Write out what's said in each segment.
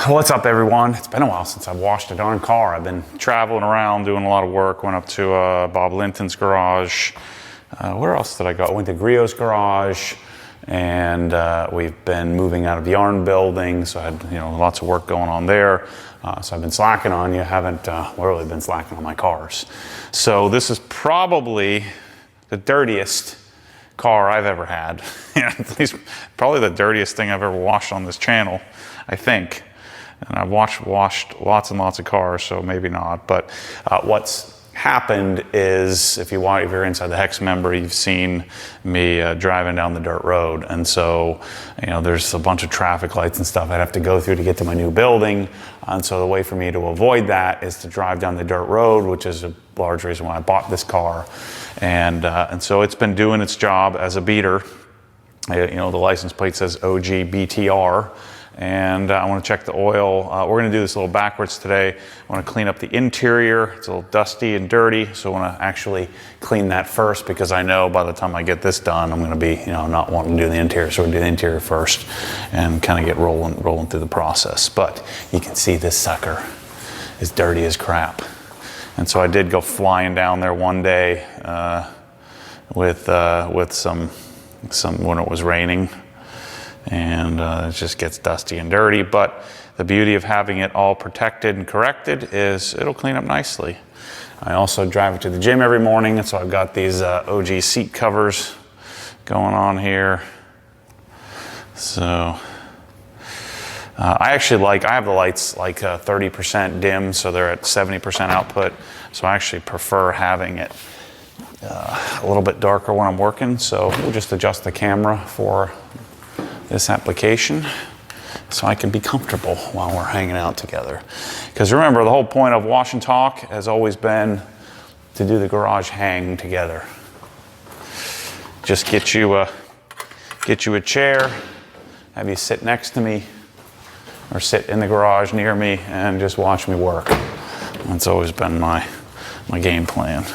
What's up, everyone? It's been a while since I've washed a darn car. I've been traveling around doing a lot of work. Went up to Bob Linton's garage. Where else did I go? I went to Griot's garage, and we've been moving out of the yarn building, so I had lots of work going on there. So I've been slacking on you. Haven't really been slacking on my cars. So this is probably the dirtiest car I've ever had. At least probably the dirtiest thing I've ever washed on this channel, I think. And I've washed lots and lots of cars, so maybe not. But what's happened is, if you're inside the Hex member, you've seen me driving down the dirt road. And so, there's a bunch of traffic lights and stuff I'd have to go through to get to my new building. And so the way for me to avoid that is to drive down the dirt road, which is a large reason why I bought this car. And so it's been doing its job as a beater. The license plate says OG BTR. And I want to check the oil. We're going to do this a little backwards today. I want to clean up the interior. It's a little dusty and dirty, so I want to actually clean that first, because I know by the time I get this done, I'm going to be, not wanting to do the interior. So we'll do the interior first and kind of get rolling through the process. But you can see this sucker is dirty as crap. And so I did go flying down there one day with some when it was raining. And it just gets dusty and dirty, but the beauty of having it all protected and corrected is it'll clean up nicely. I also drive it to the gym every morning, and so I've got these OG seat covers going on here. So I have the lights like 30% dim, so they're at 70% output. So I actually prefer having it a little bit darker when I'm working. So we'll just adjust the camera for this application so I can be comfortable while we're hanging out together. Because remember, the whole point of Wash and Talk has always been to do the garage hang together. Just get you a chair, have you sit next to me or sit in the garage near me and just watch me work. That's always been my game plan.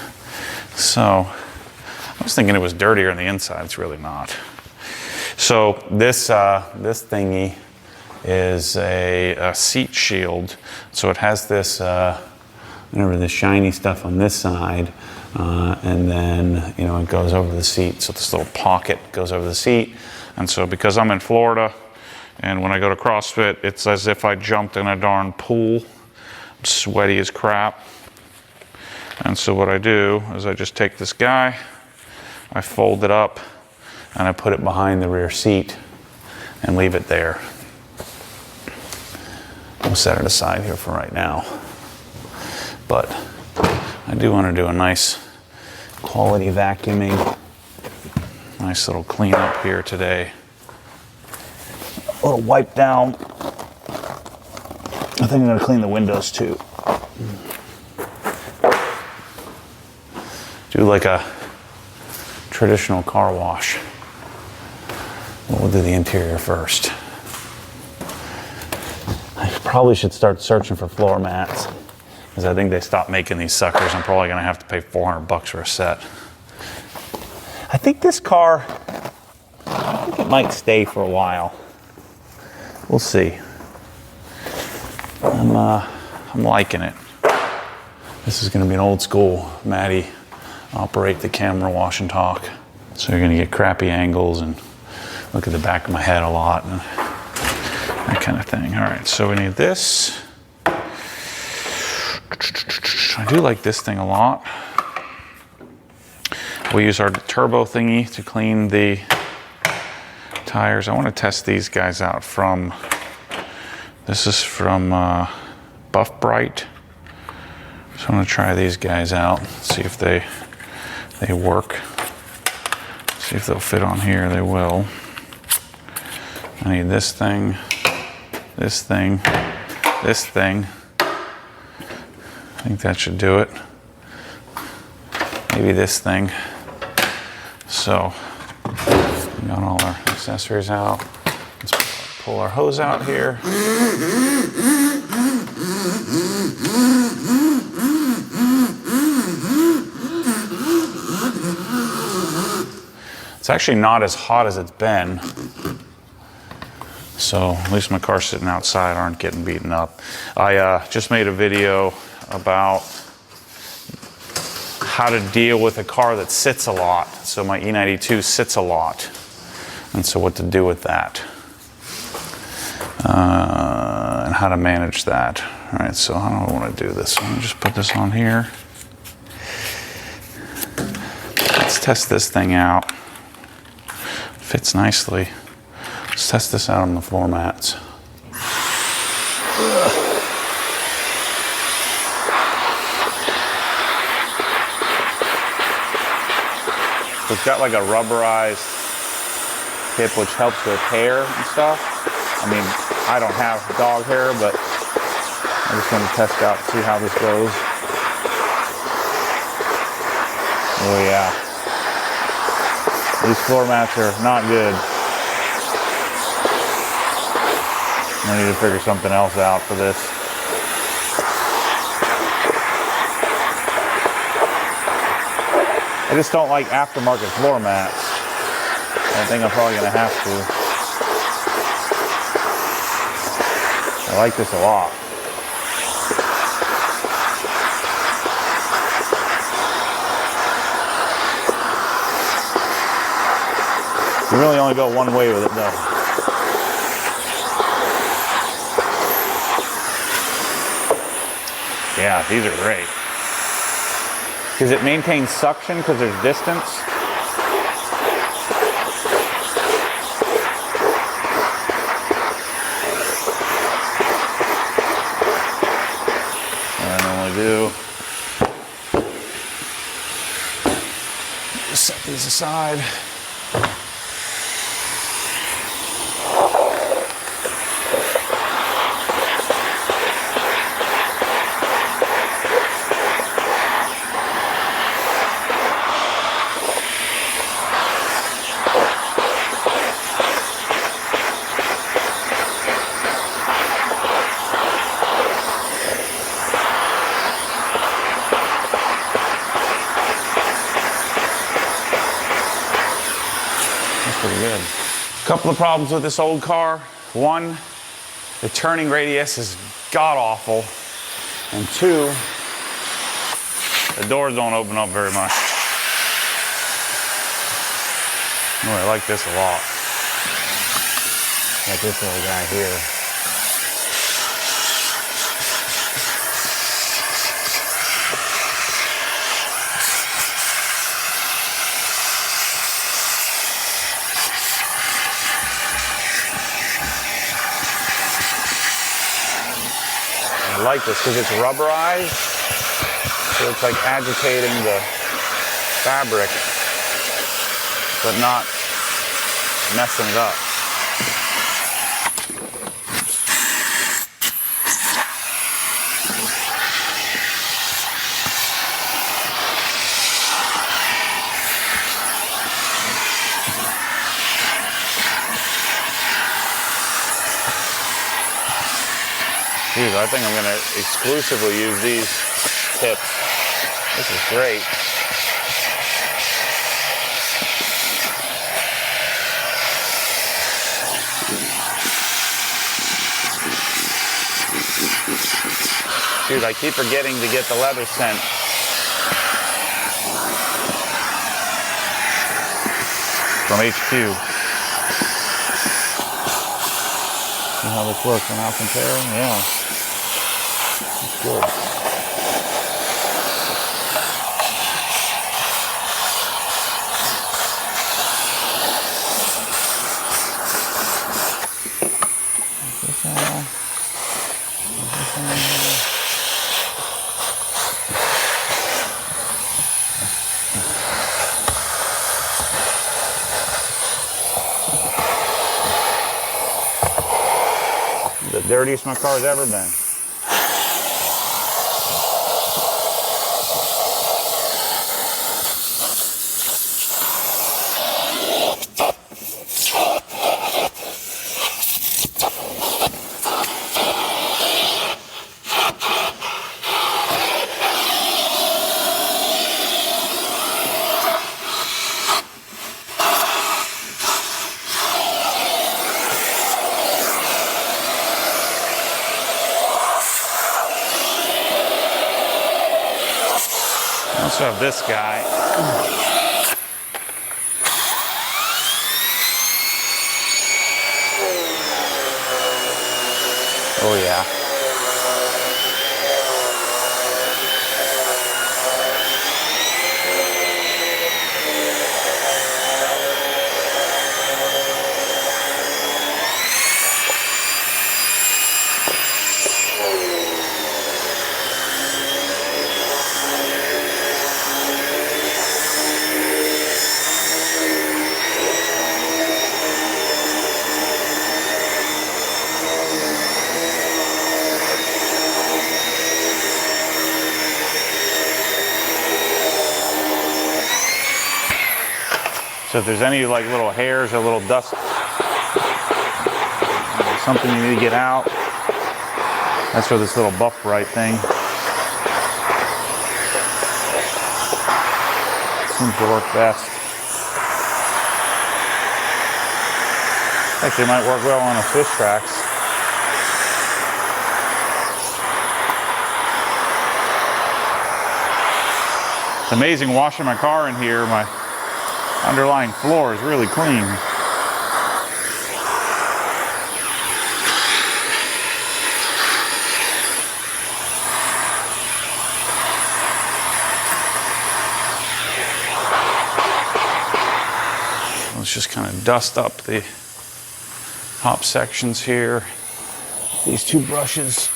So I was thinking it was dirtier on the inside. It's really not. So this thingy is a seat shield. So it has this this shiny stuff on this side, and then it goes over the seat. So this little pocket goes over the seat. And so because I'm in Florida, and when I go to CrossFit, it's as if I jumped in a darn pool. I'm sweaty as crap. And so what I do is I just take this guy, I fold it up, and I put it behind the rear seat and leave it there. We'll set it aside here for right now. But I do want to do a nice quality vacuuming, nice little cleanup here today. A little wipe down. I think I'm going to clean the windows too. Do like a traditional car wash. We'll do the interior first. I probably should start searching for floor mats, because I think they stopped making these suckers. I'm probably gonna have to pay $400 for a set. I think this car, it might stay for a while. We'll see. I'm liking it. This is gonna be an old school Maddie operate the camera Wash and Talk. So you're gonna get crappy angles and look at the back of my head a lot and that kind of thing. All right, so we need this. I do like this thing a lot. We use our turbo thingy to clean the tires. I want to test these guys out from, this is from Buff Bright. So I'm gonna try these guys out, see if they work. See if they'll fit on here. They will. I need this thing, this thing, this thing. I think that should do it. Maybe this thing. So, we got all our accessories out. Let's pull our hose out here. It's actually not as hot as it's been. So at least my car's sitting outside aren't getting beaten up. I just made a video about how to deal with a car that sits a lot. So my E92 sits a lot. And so what to do with that. And how to manage that. All right, so how do I want to do this? I'm gonna just put this on here. Let's test this thing out. Fits nicely. Let's test this out on the floor mats. So it's got like a rubberized hip which helps with hair and stuff. I mean, I don't have dog hair, but I just want to test out, see how this goes. Oh yeah. These floor mats are not good. I need to figure something else out for this. I just don't like aftermarket floor mats. I think I'm probably going to have to. I like this a lot. You really only go one way with it though. Yeah, these are great. Because it maintains suction because there's distance. What I normally do, just set these aside. Pretty good. A couple of problems with this old car. One, the turning radius is god awful. And two, the doors don't open up very much. Oh, I like this a lot. Like this little guy here. I like this because it's rubberized, so it's like agitating the fabric, but not messing it up. Dude, I think I'm going to exclusively use these tips. This is great. Dude, I keep forgetting to get the leather scent. From HQ. See how this looks and I'll compare them? Yeah. It's good. The dirtiest my car's ever been. So I have this guy. Oh yeah. So if there's any like little hairs or little dust, something you need to get out, that's where this little buff bright thing seems to work best. Actually, it might work well on a Swiss tracks. It's amazing washing my car in here. My underlying floor is really clean. Let's just kind of dust up the top sections here. These two brushes.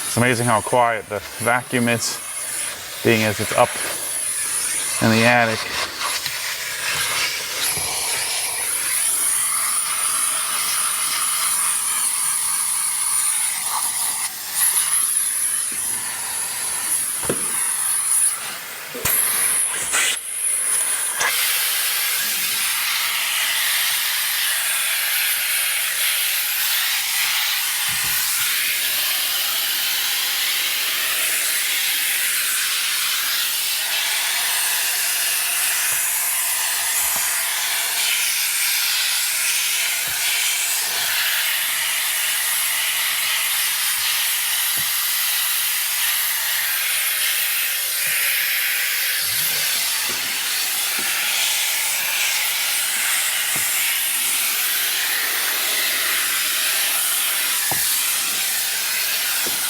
It's amazing how quiet the vacuum is, being as it's up in the attic.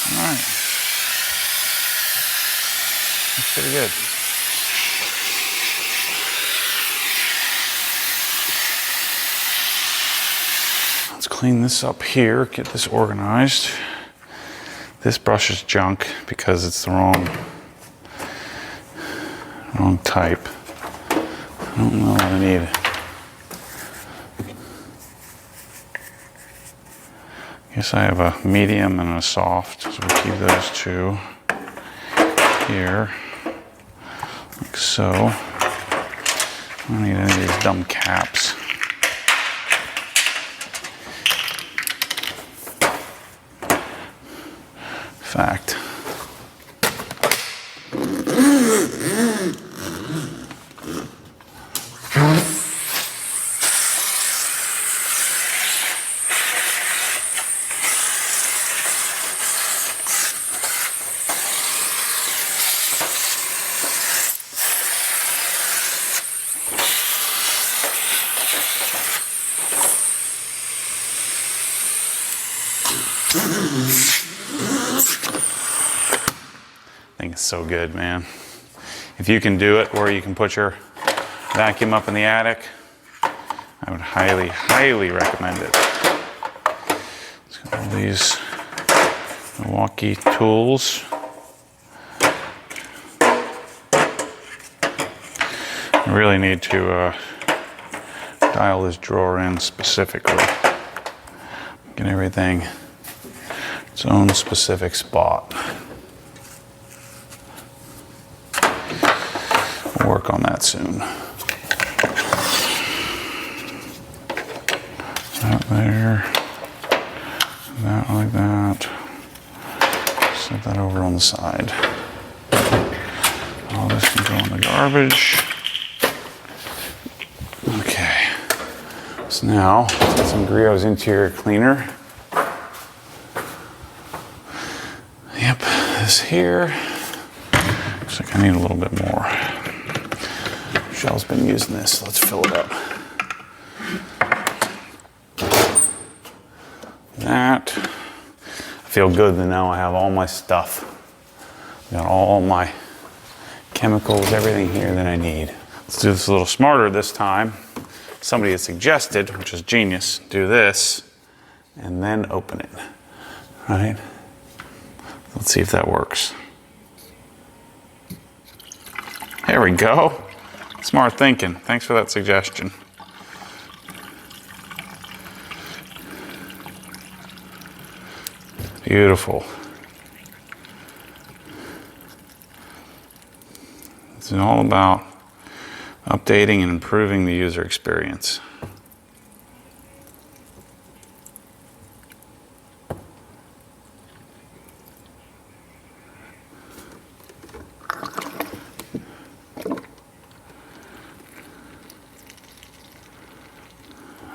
All right, that's pretty good. Let's clean this up here, get this organized. This brush is junk because it's the wrong type. I don't know what I need. Guess I have a medium and a soft, so we'll keep those two here, like so. I don't need any of these dumb caps. Fact. I think it's so good, man. If you can do it where you can put your vacuum up in the attic, I would highly, highly recommend it. Let's get all these Milwaukee tools. I really need to dial this drawer in specifically. Get everything its own specific spot. We'll work on that soon. That there, that like that. Set that over on the side. All this can go in the garbage. Okay, so now let's get some Griot's interior cleaner. Yep, this here. Looks like I need a little bit more. Michelle's been using this, let's fill it up. That. I feel good that now I have all my stuff. Got all my chemicals, everything here that I need. Let's do this a little smarter this time. Somebody had suggested, which is genius, do this and then open it, right? Let's see if that works. There we go. Smart thinking. Thanks for that suggestion. Beautiful. It's all about updating and improving the user experience.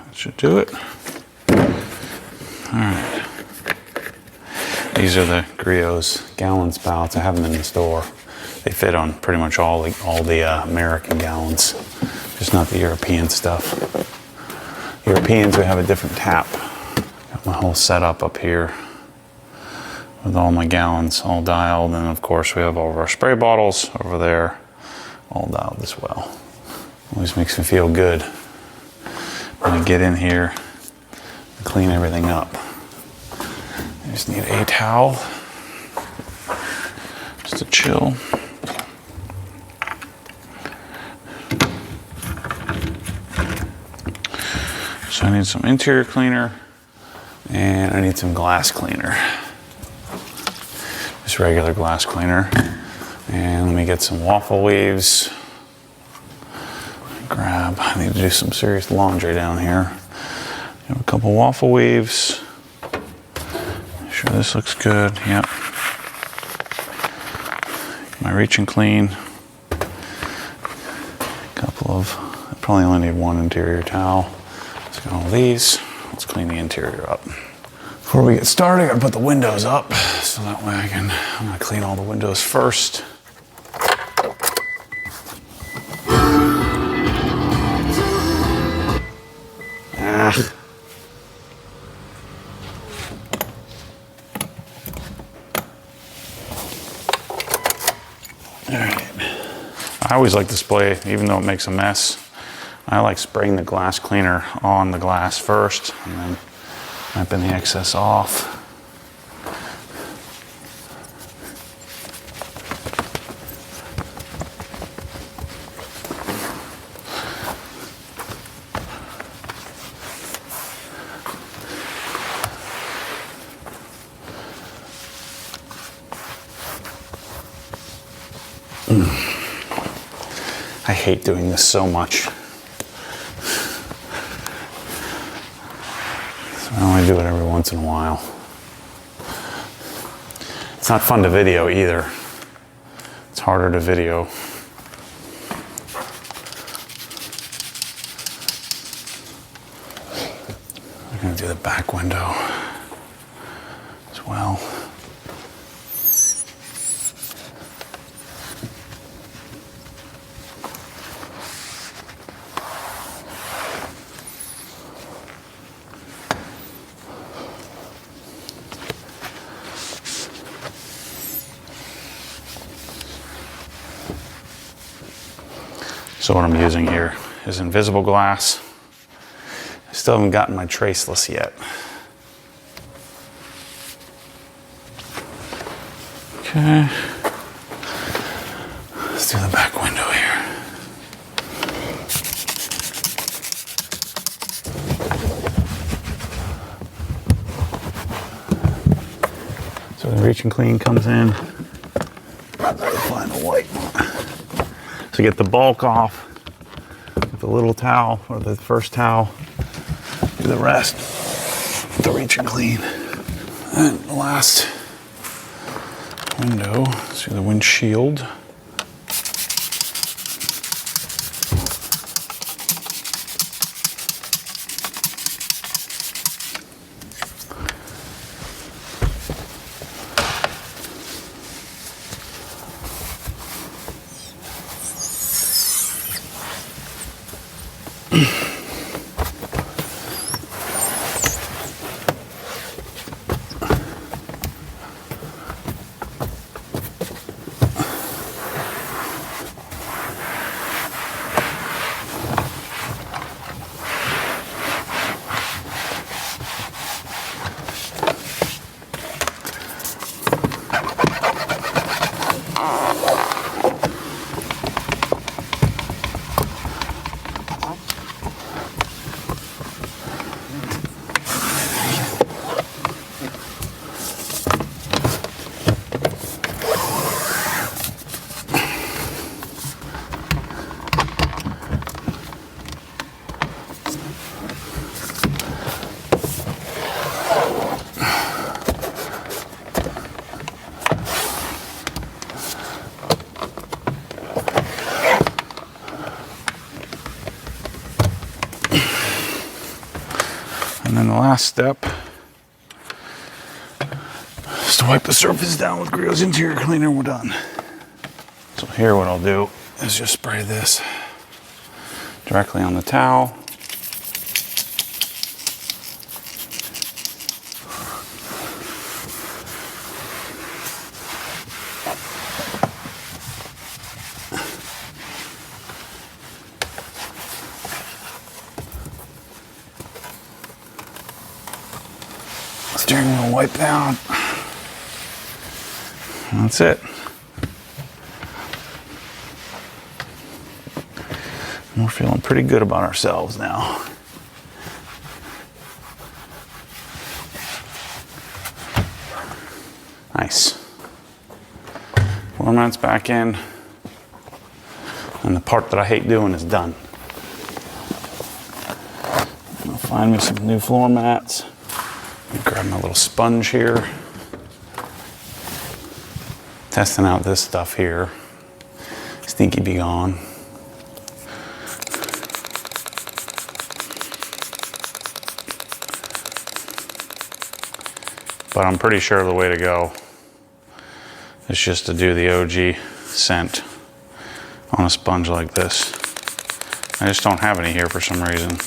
That should do it. All right. These are the Griot's gallon spouts. I have them in the store. They fit on pretty much all the American gallons, just not the European stuff. Europeans, we have a different tap. Got my whole setup up here with all my gallons all dialed, and of course we have all of our spray bottles over there, all dialed as well. Always makes me feel good when I get in here and clean everything up. I just need a towel, just to chill. So I need some interior cleaner and I need some glass cleaner. Just regular glass cleaner. And let me get some waffle weaves. I need to do some serious laundry down here. Have a couple waffle weaves. Make sure this looks good. Yep. My reach and clean. Couple of, I probably only need one interior towel. Let's get all these. Let's clean the interior up. Before we get started, I gotta put the windows up so that way I'm gonna clean all the windows first. I always like to spray, even though it makes a mess, I like spraying the glass cleaner on the glass first and then wiping the excess off. I hate doing this so much. So I only do it every once in a while. It's not fun to video either. It's harder to video. I'm gonna do the back window as well. So what I'm using here is invisible glass. I still haven't gotten my traceless yet. Okay. Let's do the back window here. So the reach and clean comes in. Find a white one. So get the bulk off with the little towel or the first towel. Do the rest with the reach and clean. And the last window, let's do the windshield. last step is to wipe the surface down with Griot's interior cleaner and we're done. So here what I'll do is just spray this directly on the towel. Steering wheel wipe down. And that's it. And we're feeling pretty good about ourselves now. Nice. Floor mat's back in. And the part that I hate doing is done. I'm gonna find me some new floor mats. Grab my little sponge here. Testing out this stuff here. Stinky be gone. But I'm pretty sure the way to go is just to do the OG scent on a sponge like this. I just don't have any here for some reason.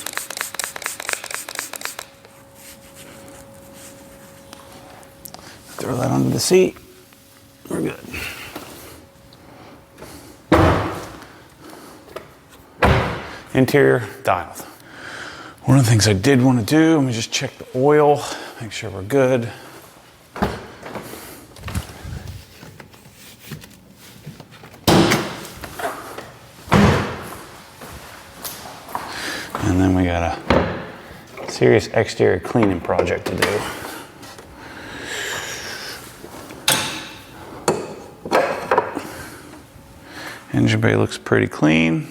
Throw that under the seat. We're good. Interior dialed. One of the things I did want to do, let me just check the oil, make sure we're good. And then we got a serious exterior cleaning project to do. Engine bay looks pretty clean.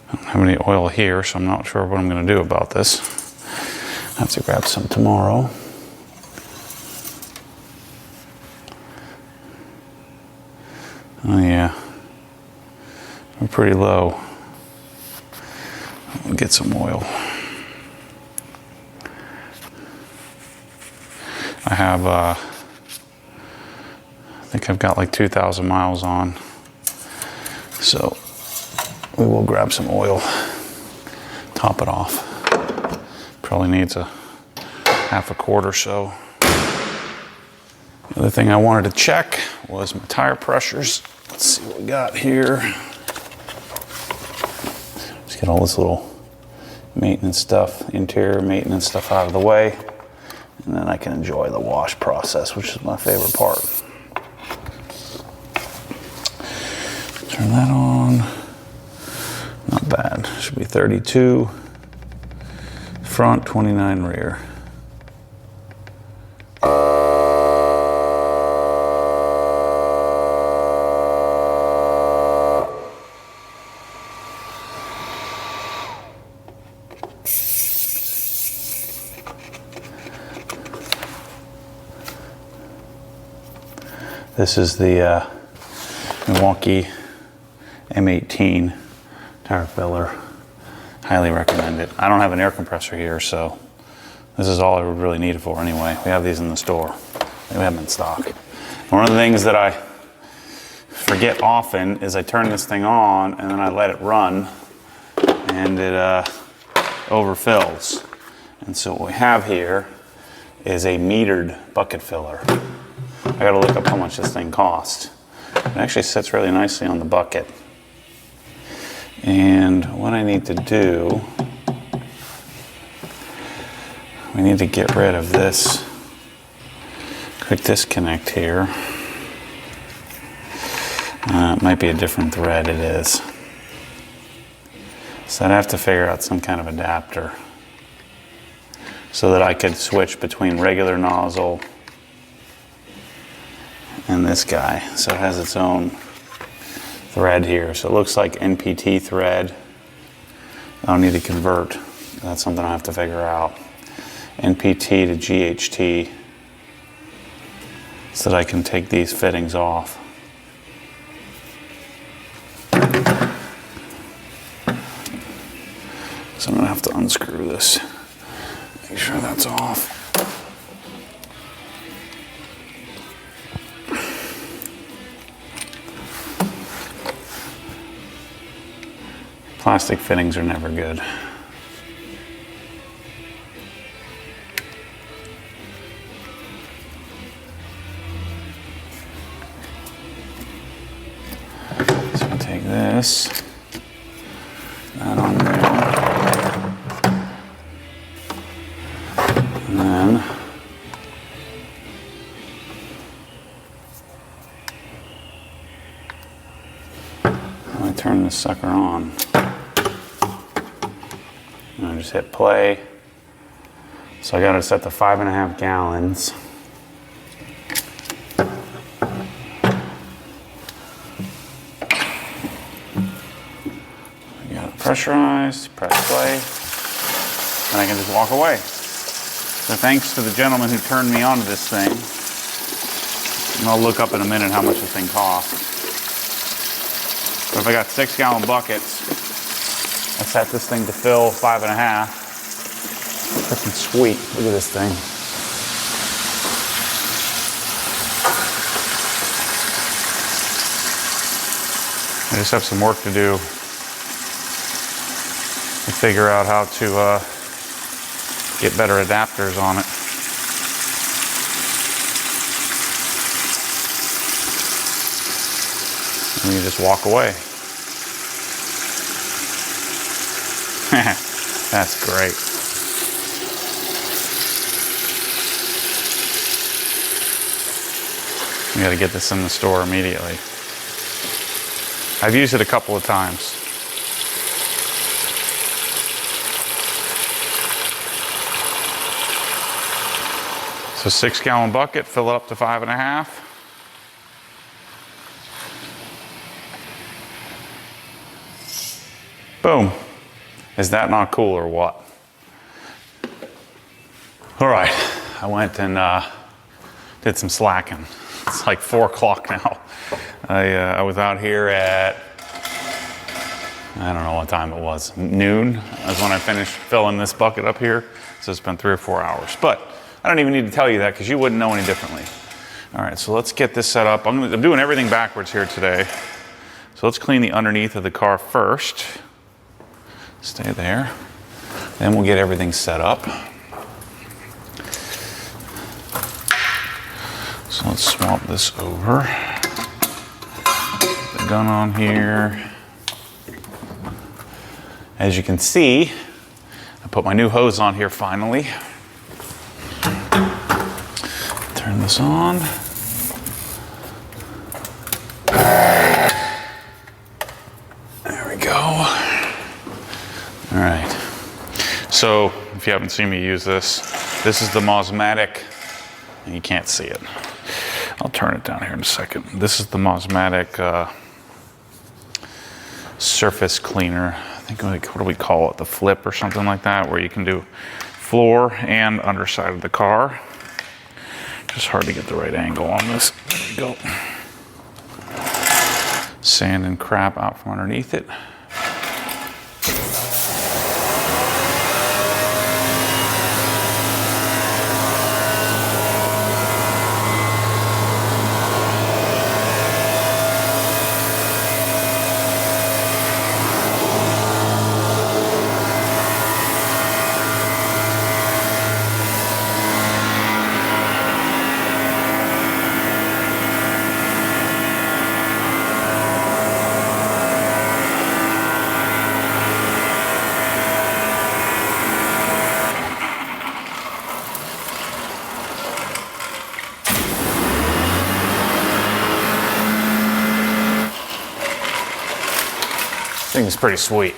I don't have any oil here, so I'm not sure what I'm going to do about this. I have to grab some tomorrow. Oh yeah, we're pretty low. We'll get some oil. I have, I think I've got like 2,000 miles on. So we will grab some oil, top it off. Probably needs a half a quart or so. The other thing I wanted to check was my tire pressures. Let's see what we got here. Just get all this little maintenance stuff, interior maintenance stuff out of the way. And then I can enjoy the wash process, which is my favorite part. Turn that on. Not bad. Should be 32 front, 29 rear. This is the Milwaukee M18 tire filler. Highly recommend it. I don't have an air compressor here, so this is all I would really need it for anyway. We have these in the store. We have them in stock. One of the things that I forget often is I turn this thing on and then I let it run and it overfills. And so what we have here is a metered bucket filler. I gotta look up how much this thing costs. It actually sits really nicely on the bucket. And what I need to do, we need to get rid of this quick disconnect here. It might be a different thread, it is. So I'd have to figure out some kind of adapter so that I could switch between regular nozzle and this guy. So it has its own thread here. So it looks like NPT thread. I don't need to convert. That's something I have to figure out. NPT to GHT so that I can take these fittings off. So I'm gonna have to unscrew this. Make sure that's off. Plastic fittings are never good. So I'll take this, that on there, and then I turn this sucker on. And I just hit play. So I got it set to 5.5 gallons. I got it pressurized, press play, and I can just walk away. So thanks to the gentleman who turned me on to this thing. And I'll look up in a minute how much this thing costs. But if I got 6-gallon buckets, I set this thing to fill 5.5. Freaking sweet. Look at this thing. I just have some work to do to figure out how to get better adapters on it. And you just walk away. That's great. We got to get this in the store immediately. I've used it a couple of times. So 6-gallon bucket, fill it up to 5.5. Boom. Is that not cool or what? All right, I went and did some slacking. It's like 4 o'clock now. I was out here at, I don't know what time it was, noon. That's when I finished filling this bucket up here. So it's been 3 or 4 hours. But I don't even need to tell you that because you wouldn't know any differently. All right, so let's get this set up. I'm doing everything backwards here today. So let's clean the underneath of the car first. Stay there. Then we'll get everything set up. So let's swap this over. Put the gun on here. As you can see, I put my new hose on here finally. Turn this on. There we go. All right. So if you haven't seen me use this, this is the Mosmatic, and you can't see it. I'll turn it down here in a second. This is the Mosmatic surface cleaner. I think, what do we call it? The flip or something like that, where you can do floor and underside of the car. Just hard to get the right angle on this. There we go. Sand and crap out from underneath it. I think it's pretty sweet.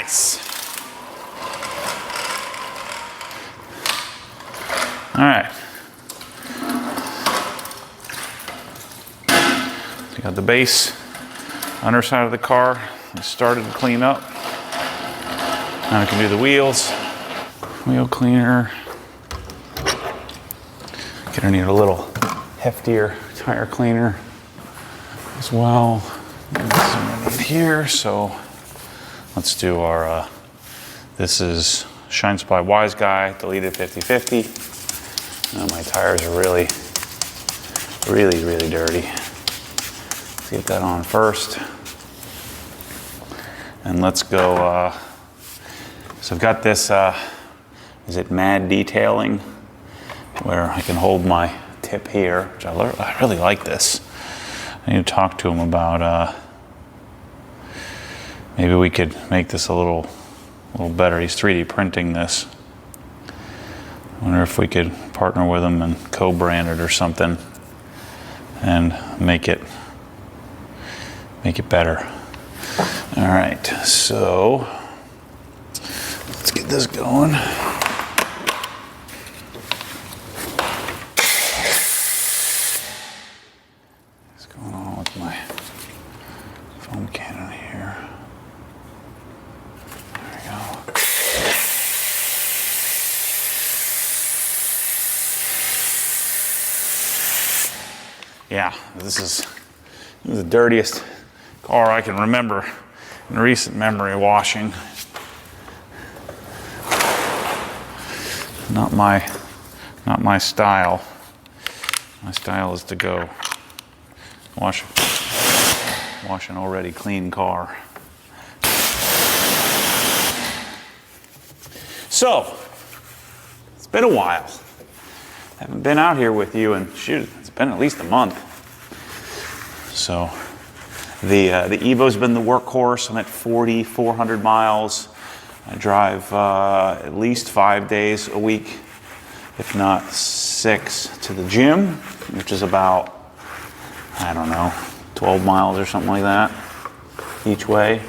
Nice. All right. So you got the base, underside of the car. I started to clean up. Now I can do the wheels. Wheel cleaner. Gonna need a little heftier tire cleaner as well. This is here, so let's do our, this is Shine Supply Wise Guy, deleted 50/50. Now my tires are really dirty. Let's get that on first. And let's go, so I've got this, is it Mad Detailing, where I can hold my tip here, which I really like this. I need to talk to him about, maybe we could make this a little better. He's 3D printing this. I wonder if we could partner with him and co-brand it or something and make it better. All right, so let's get this going. What's going on with my foam cannon here? There we go. Yeah, this is the dirtiest car I can remember in recent memory washing. Not my style. My style is to go wash an already clean car. So, it's been a while. I haven't been out here with you, and shoot, it's been at least a month. So, the EVO's been the workhorse. I'm at 4,400 miles. I drive at least 5 days a week, if not 6, to the gym, which is about, I don't know, 12 miles or something like that each way.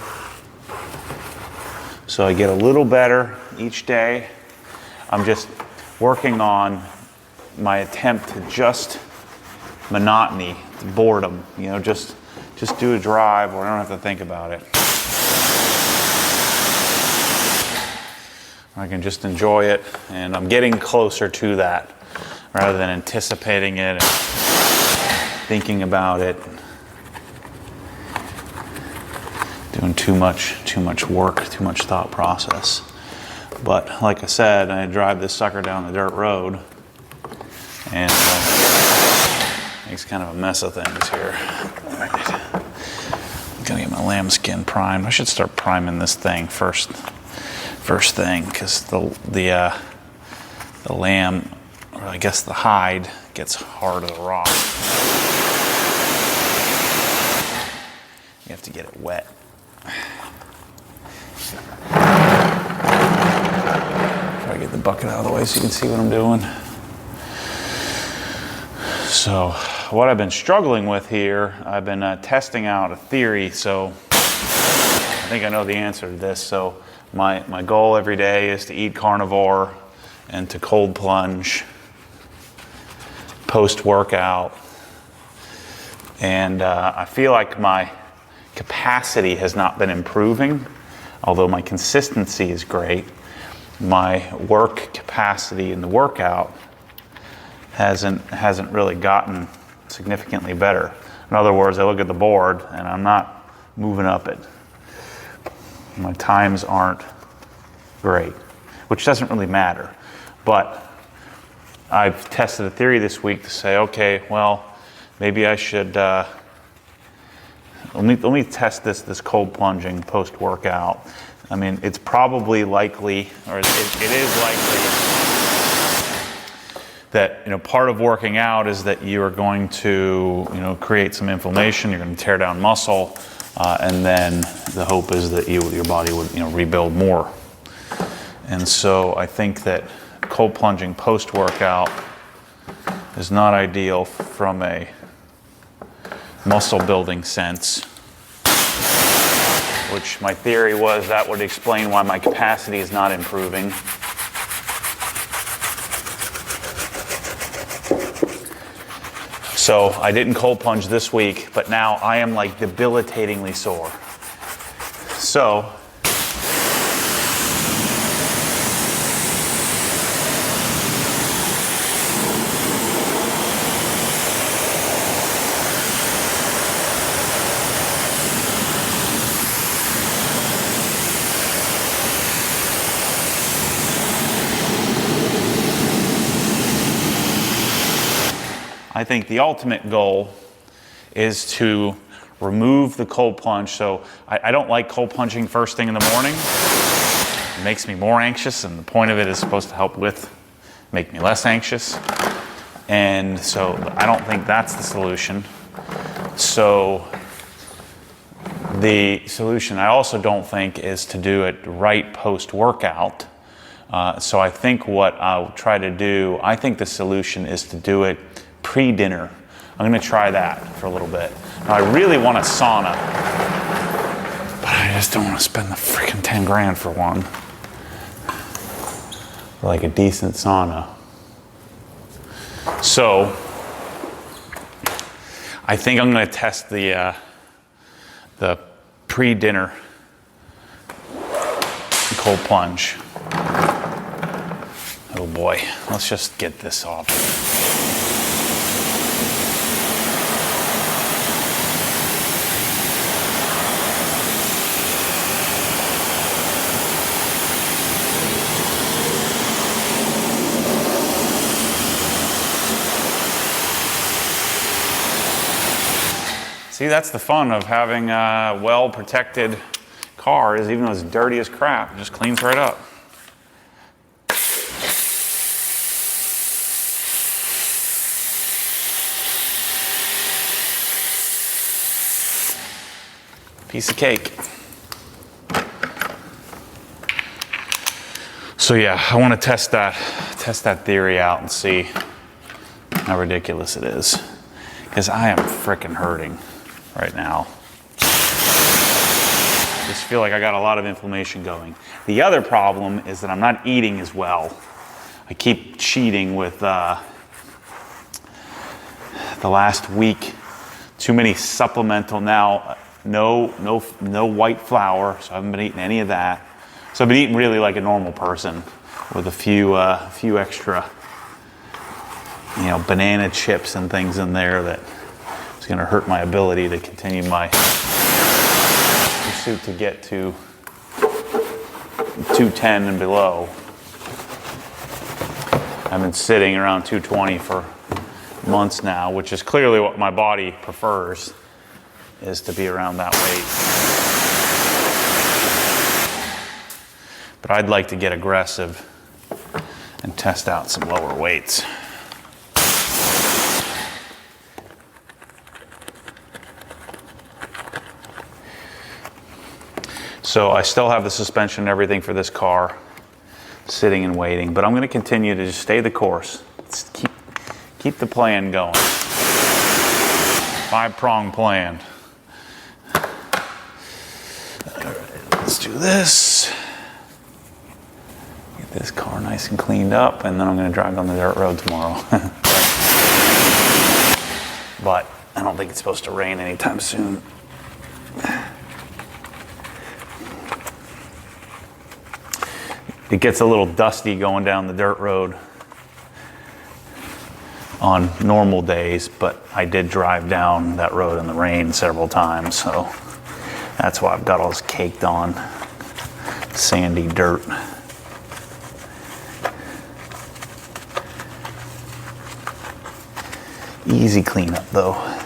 So I get a little better each day. I'm just working on my attempt to just monotony, boredom, you know, just do a drive where I don't have to think about it. I can just enjoy it, and I'm getting closer to that rather than anticipating it and thinking about it, doing too much work, too much thought process. But like I said, I drive this sucker down the dirt road, and makes kind of a mess of things here. All right. I'm gonna get my lambskin primed. I should start priming this thing first thing, because the lamb, or I guess the hide, gets hard as a rock. You have to get it wet. Try to get the bucket out of the way so you can see what I'm doing. So what I've been struggling with here, I've been testing out a theory. So I think I know the answer to this. So my goal every day is to eat carnivore and to cold plunge post-workout. And I feel like my capacity has not been improving, although my consistency is great. My work capacity in the workout hasn't really gotten significantly better. In other words, I look at the board and I'm not moving up it. My times aren't great, which doesn't really matter. But I've tested a theory this week to say, okay, well, maybe I should, let me test this cold plunging post-workout. I mean, it's probably likely, or it is likely, that, you know, part of working out is that you are going to, you know, create some inflammation. You're going to tear down muscle, and then the hope is that your body would, you know, rebuild more. And so I think that cold plunging post-workout is not ideal from a muscle building sense, which my theory was that would explain why my capacity is not improving. So I didn't cold plunge this week, but now I am like debilitatingly sore. So I think the ultimate goal is to remove the cold plunge. So I don't like cold plunging first thing in the morning. It makes me more anxious, and the point of it is supposed to help make me less anxious. And so I don't think that's the solution. So the solution I also don't think is to do it right post-workout. So I think what I'll try to do, I think the solution is to do it pre-dinner. I'm gonna try that for a little bit. Now, I really want a sauna, but I just don't want to spend the freaking 10 grand for one. Like a decent sauna. So I think I'm gonna test the pre-dinner cold plunge. Oh boy, let's just get this off. See, that's the fun of having a well-protected car, is even though it's dirty as crap, it just cleans right up. Piece of cake. So yeah, I want to test that theory out and see how ridiculous it is, because I am freaking hurting right now. I just feel like I got a lot of inflammation going. The other problem is that I'm not eating as well. I keep cheating with the last week. Too many supplemental now. No white flour, so I haven't been eating any of that. So I've been eating really like a normal person with a few extra, banana chips and things in there that is going to hurt my ability to continue my pursuit to get to 210 and below. I've been sitting around 220 for months now, which is clearly what my body prefers, is to be around that weight. But I'd like to get aggressive and test out some lower weights. So I still have the suspension and everything for this car sitting and waiting, but I'm going to continue to just stay the course. Let's keep the plan going. 5-prong plan. All right, let's do this. Get this car nice and cleaned up, and then I'm going to drive on the dirt road tomorrow. But I don't think it's supposed to rain anytime soon. It gets a little dusty going down the dirt road on normal days, but I did drive down that road in the rain several times, so that's why I've got all this caked on sandy dirt. Easy cleanup though.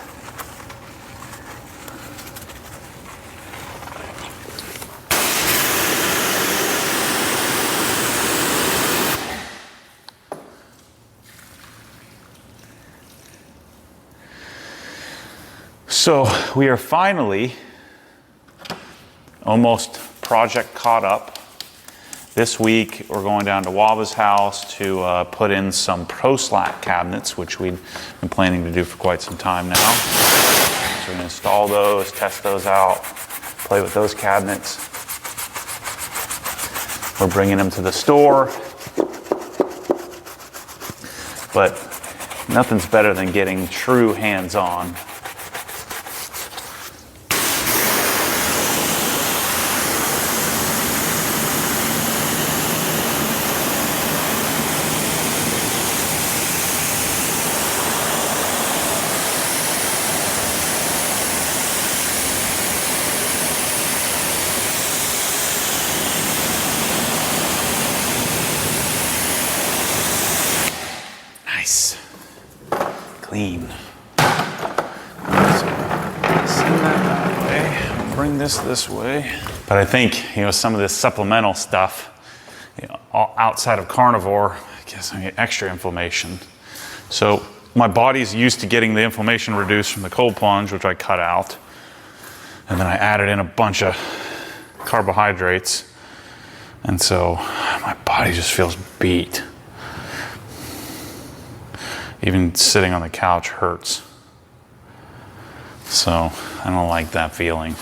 So we are finally almost project caught up. This week we're going down to Waba's house to put in some ProSlack cabinets, which we've been planning to do for quite some time now. So we're going to install those, test those out, play with those cabinets. We're bringing them to the store, but nothing's better than getting true hands-on. Clean. So, send that way. Bring this way. But I think, you know, some of this supplemental stuff, you know, outside of carnivore, gives me extra inflammation. So my body's used to getting the inflammation reduced from the cold plunge, which I cut out, and then I added in a bunch of carbohydrates, and so my body just feels beat. Even sitting on the couch hurts. So I don't like that feeling.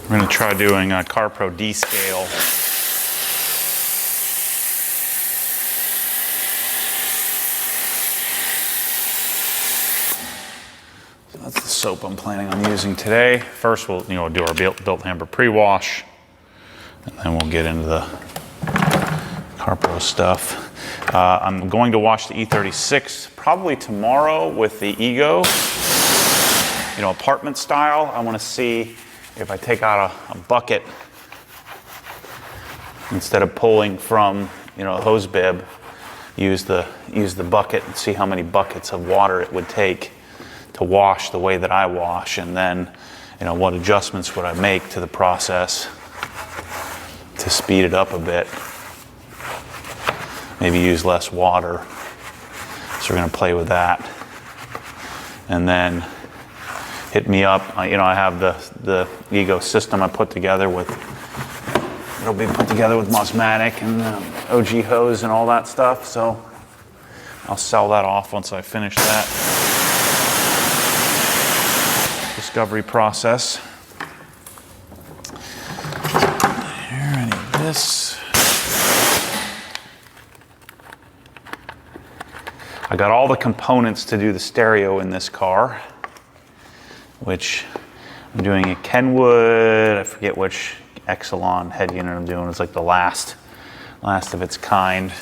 We're going to try doing a CarPro D scale. So that's the soap I'm planning on using today. First, we'll do our Bilt Hamber pre-wash, and then we'll get into the CarPro stuff. I'm going to wash the E36 probably tomorrow with the EVO, apartment style. I want to see if I take out a bucket instead of pulling from a hose bib, use the bucket and see how many buckets of water it would take to wash the way that I wash, and then what adjustments would I make to the process to speed it up a bit. Maybe use less water. So we're going to play with that, and then hit me up. I have the EVO system I put together with. It'll be put together with Mosmatic and OG hose and all that stuff. So I'll sell that off once I finish that discovery process. Here, I need this. I got all the components to do the stereo in this car, which I'm doing a Kenwood, I forget which Exelon head unit I'm doing. It's like the last of its kind.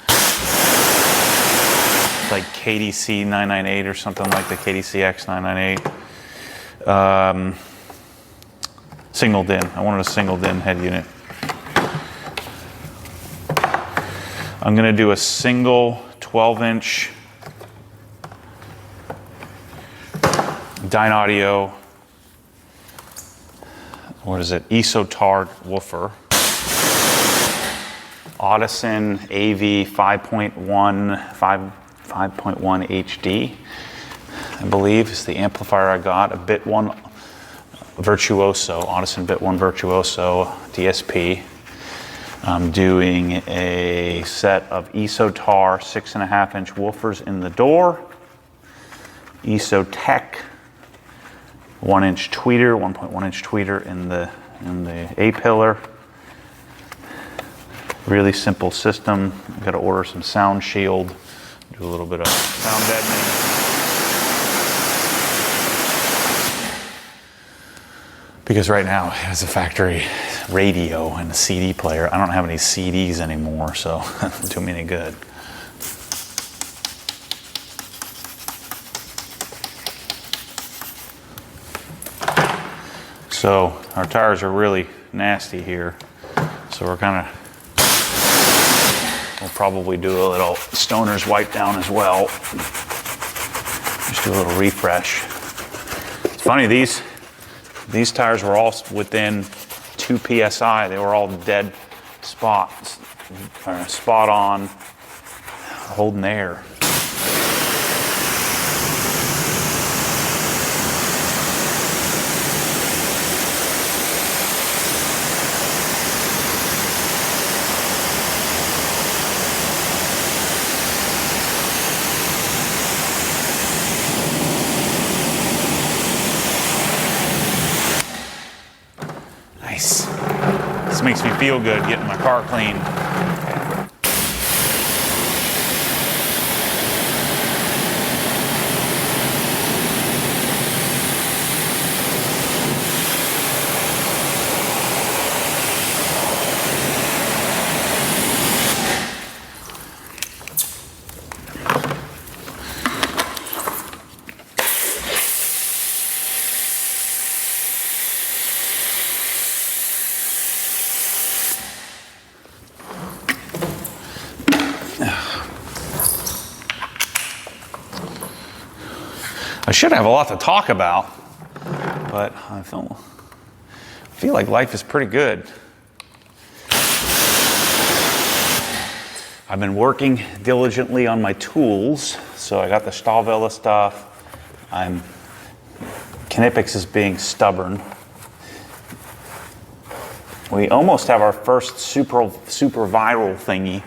It's like KDC 998 or something like the KDCX 998. Singled in. I wanted a singled in head unit. I'm going to do a single 12-inch Dyne Audio, what is it, Isotard woofer. Audison AV 5.1 HD, I believe, is the amplifier I got. A Bit 1 Virtuoso, Audison Bit 1 Virtuoso DSP. I'm doing a set of Isotar 6.5-inch woofers in the door. Isotech 1-inch tweeter, 1.1-inch tweeter in the A-pillar. Really simple system. Got to order some sound shield, do a little bit of sound deadening. Because right now it has a factory radio and a CD player. I don't have any CDs anymore, so it doesn't do me any good. So our tires are really nasty here. So we'll probably do a little Stoner's wipe down as well. Just do a little refresh. It's Funny, these tires were all within 2 PSI. They were all dead spot on, holding air. Nice. This makes me feel good getting my car clean. I should have a lot to talk about, but I feel like life is pretty good. I've been working diligently on my tools, so I got the Stahlwelle stuff. Knipex is being stubborn. We almost have our first super viral thingy,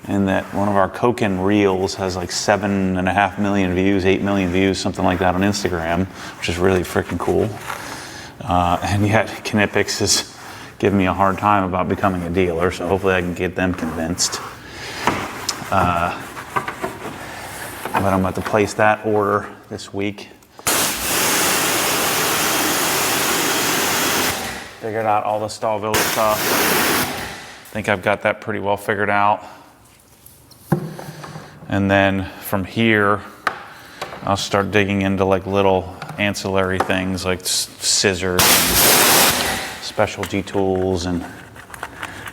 in that one of our Koch-Chemie reels has like 7.5 million views, 8 million views, something like that on Instagram, which is really freaking cool. And yet Knipex is giving me a hard time about becoming a dealer, so hopefully I can get them convinced. But I'm about to place that order this week. Figured out all the Stahlwelle stuff. I think I've got that pretty well figured out. And then from here, I'll start digging into like little ancillary things like scissors and specialty tools and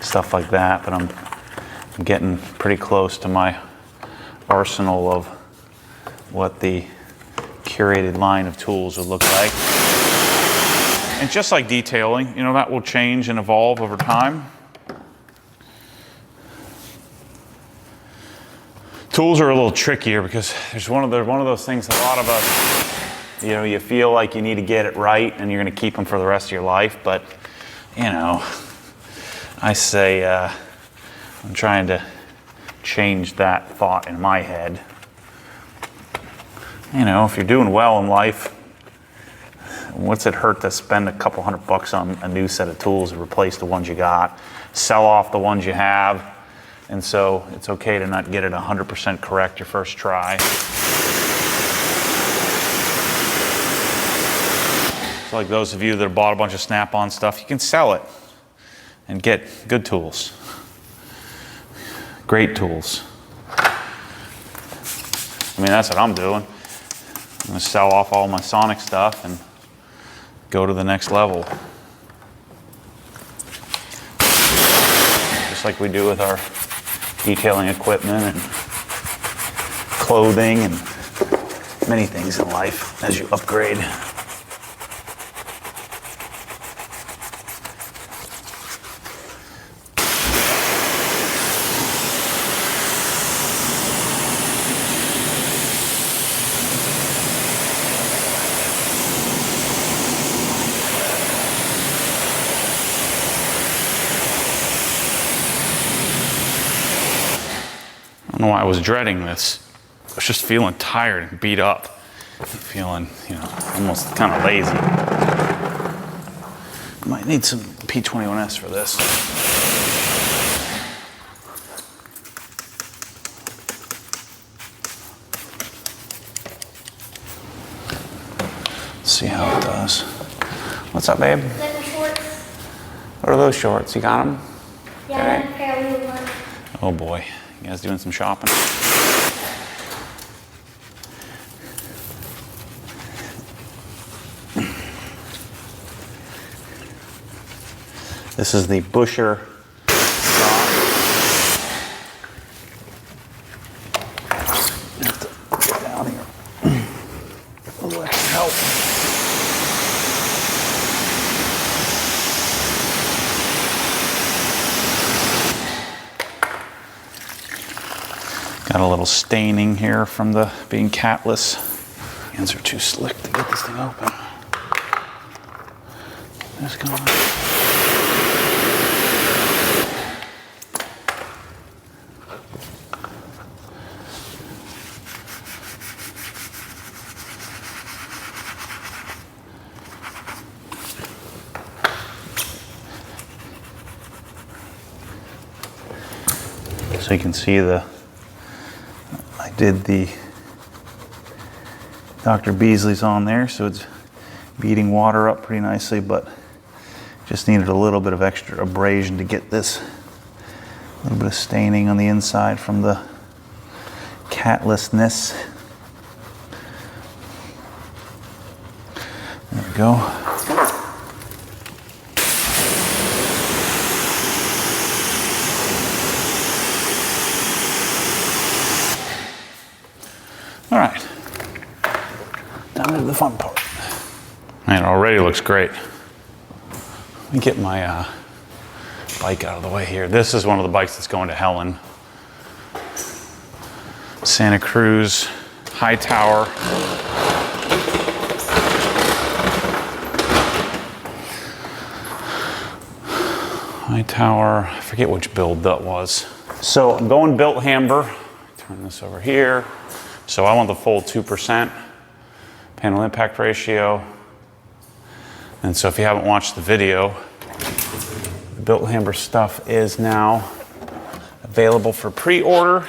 stuff like that. But I'm getting pretty close to my arsenal of what the curated line of tools would look like. And just like detailing, you know, that will change and evolve over time. Tools are a little trickier because there's one of those things, a lot of us, you know, you feel like you need to get it right and you're going to keep them for the rest of your life. But, you know, I say I'm trying to change that thought in my head. You know, if you're doing well in life, what's it hurt to spend a couple $100 on a new set of tools to replace the ones you got, sell off the ones you have? And so it's okay to not get it 100% correct your first try. So like those of you that have bought a bunch of Snap-on stuff, you can sell it and get good tools. Great tools. I mean, that's what I'm doing. I'm gonna sell off all my Sonic stuff and go to the next level. Just like we do with our detailing equipment and clothing and many things in life as you upgrade. I don't know why I was dreading this. I was just feeling tired and beat up. Feeling, you know, almost kind of lazy. Might need some P21S for this. Let's see how it does. What's up, babe? Shorts. What are those shorts? You got them? Yeah, okay. I got a new one. Oh boy. You guys doing some shopping? This is the Busher sock. I have to get down here. Ooh, that can help. Got a little staining here from the being catless. Hands are too slick to get this thing open. Just going. So you can see I did the Dr. Beasley's on there, so it's beating water up pretty nicely, but just needed a little bit of extra abrasion to get this little bit of staining on the inside from the catlessness. There we go. All right, down to the fun part. Man, it already looks great. Let me get my bike out of the way here. This is one of the bikes that's going to Helen. Santa Cruz High Tower. High Tower, I forget which build that was. So I'm going Bilt Hamber. Turn this over here. So I want the full 2% panel impact ratio. And so if you haven't watched the video, the Bilt Hamber stuff is now available for pre-order.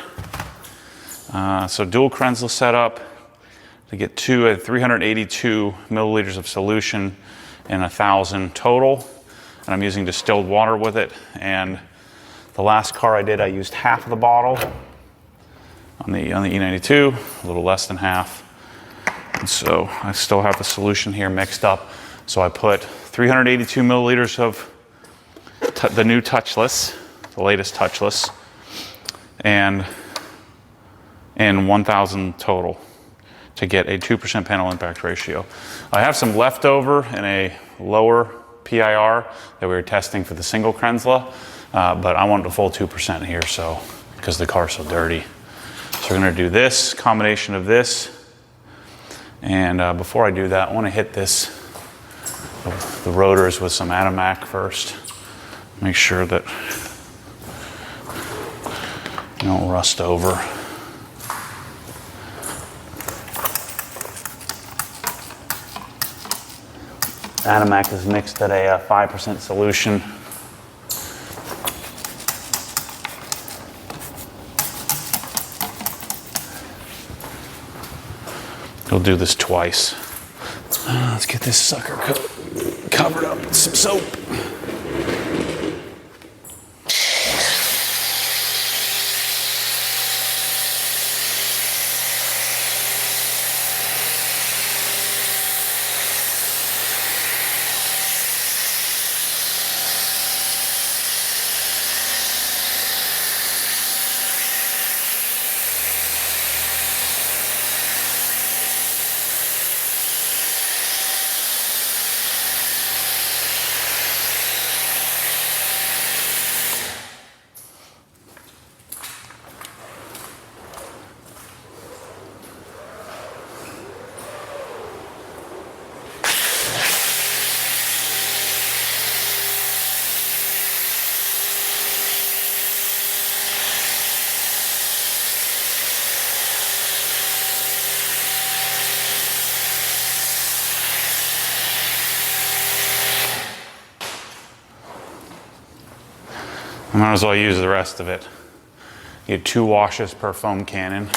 So dual Krenzle setup to get 382 milliliters of solution and 1,000 total. And I'm using distilled water with it. And the last car I did, I used half of the bottle. On the E92, a little less than half. And so I still have the solution here mixed up. So I put 382 milliliters of the new touchless, the latest touchless, and 1,000 total to get a 2% panel impact ratio. I have some leftover in a lower PIR that we were testing for the single Krenzle, but I wanted a full 2% here, so because the car's so dirty. So we're going to do this combination of this, and before I do that, I want to hit the rotors with some Atomac first. Make sure that you don't rust over. Atomac is mixed at a 5% solution. We'll do this twice. Let's get this sucker covered up with some soap. I might as well use the rest of it. You get 2 washes per foam cannon.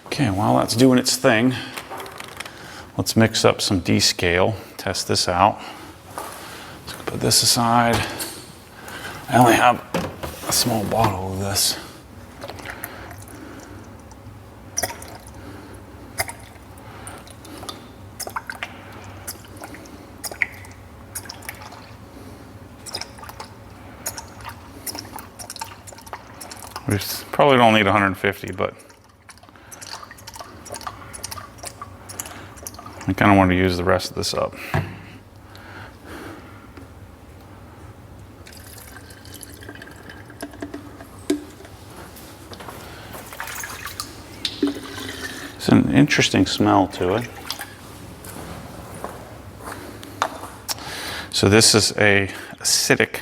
Okay, while that's doing its thing, let's mix up some descale, test this out. So put this aside. I only have a small bottle of this. Probably don't need 150, but I kind of want to use the rest of this up. It's an interesting smell to it. So this is a acidic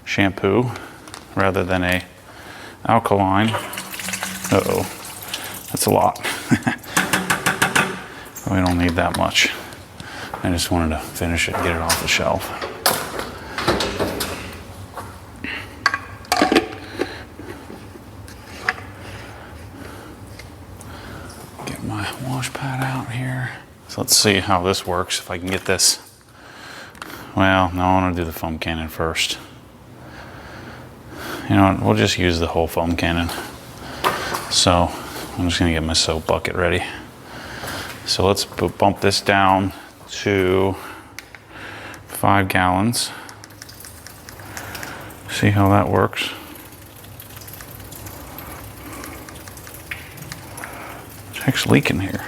shampoo rather than a alkaline. Uh-oh, that's a lot. We don't need that much. I just wanted to finish it and get it off the shelf. Get my wash pad out here. So let's see how this works, if I can get this. Well, no, I want to do the foam cannon first. You know what, we'll just use the whole foam cannon. So I'm just gonna get my soap bucket ready. So let's bump this down to 5 gallons. See how that works. It's actually leaking here.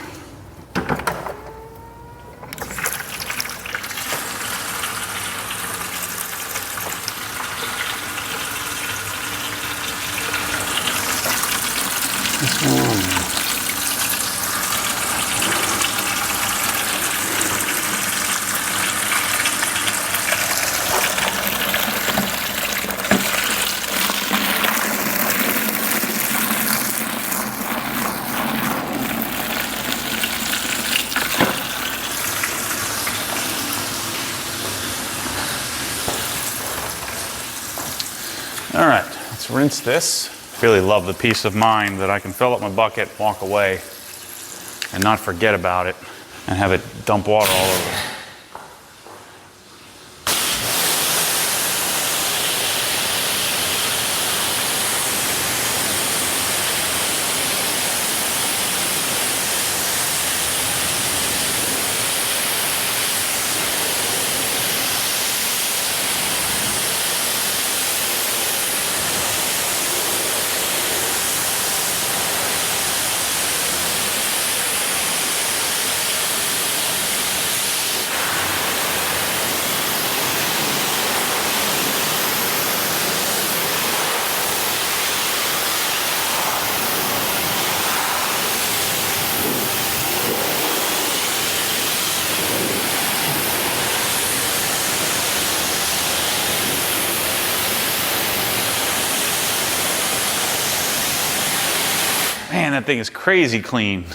All right, let's rinse this. Really love the peace of mind that I can fill up my bucket, walk away, and not forget about it, and have it dump water all over. Man, that thing is crazy clean.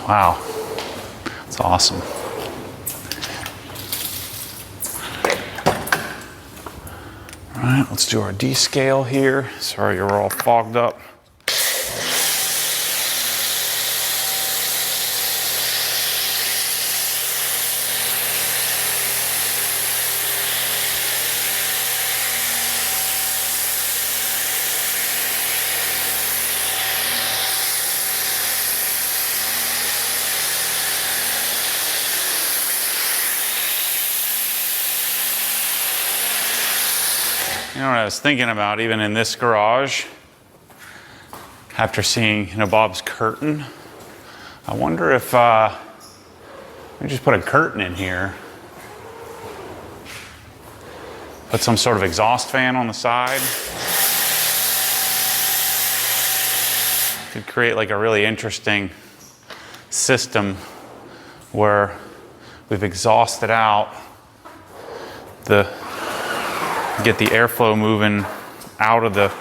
Wow, that's awesome. All right, let's do our descale here. Sorry, you're all fogged up. You know what I was thinking about, even in this garage, after seeing, Bob's curtain, I wonder if we just put a curtain in here, put some sort of exhaust fan on the side. Could create like a really interesting system where we've exhausted out get the airflow moving out of the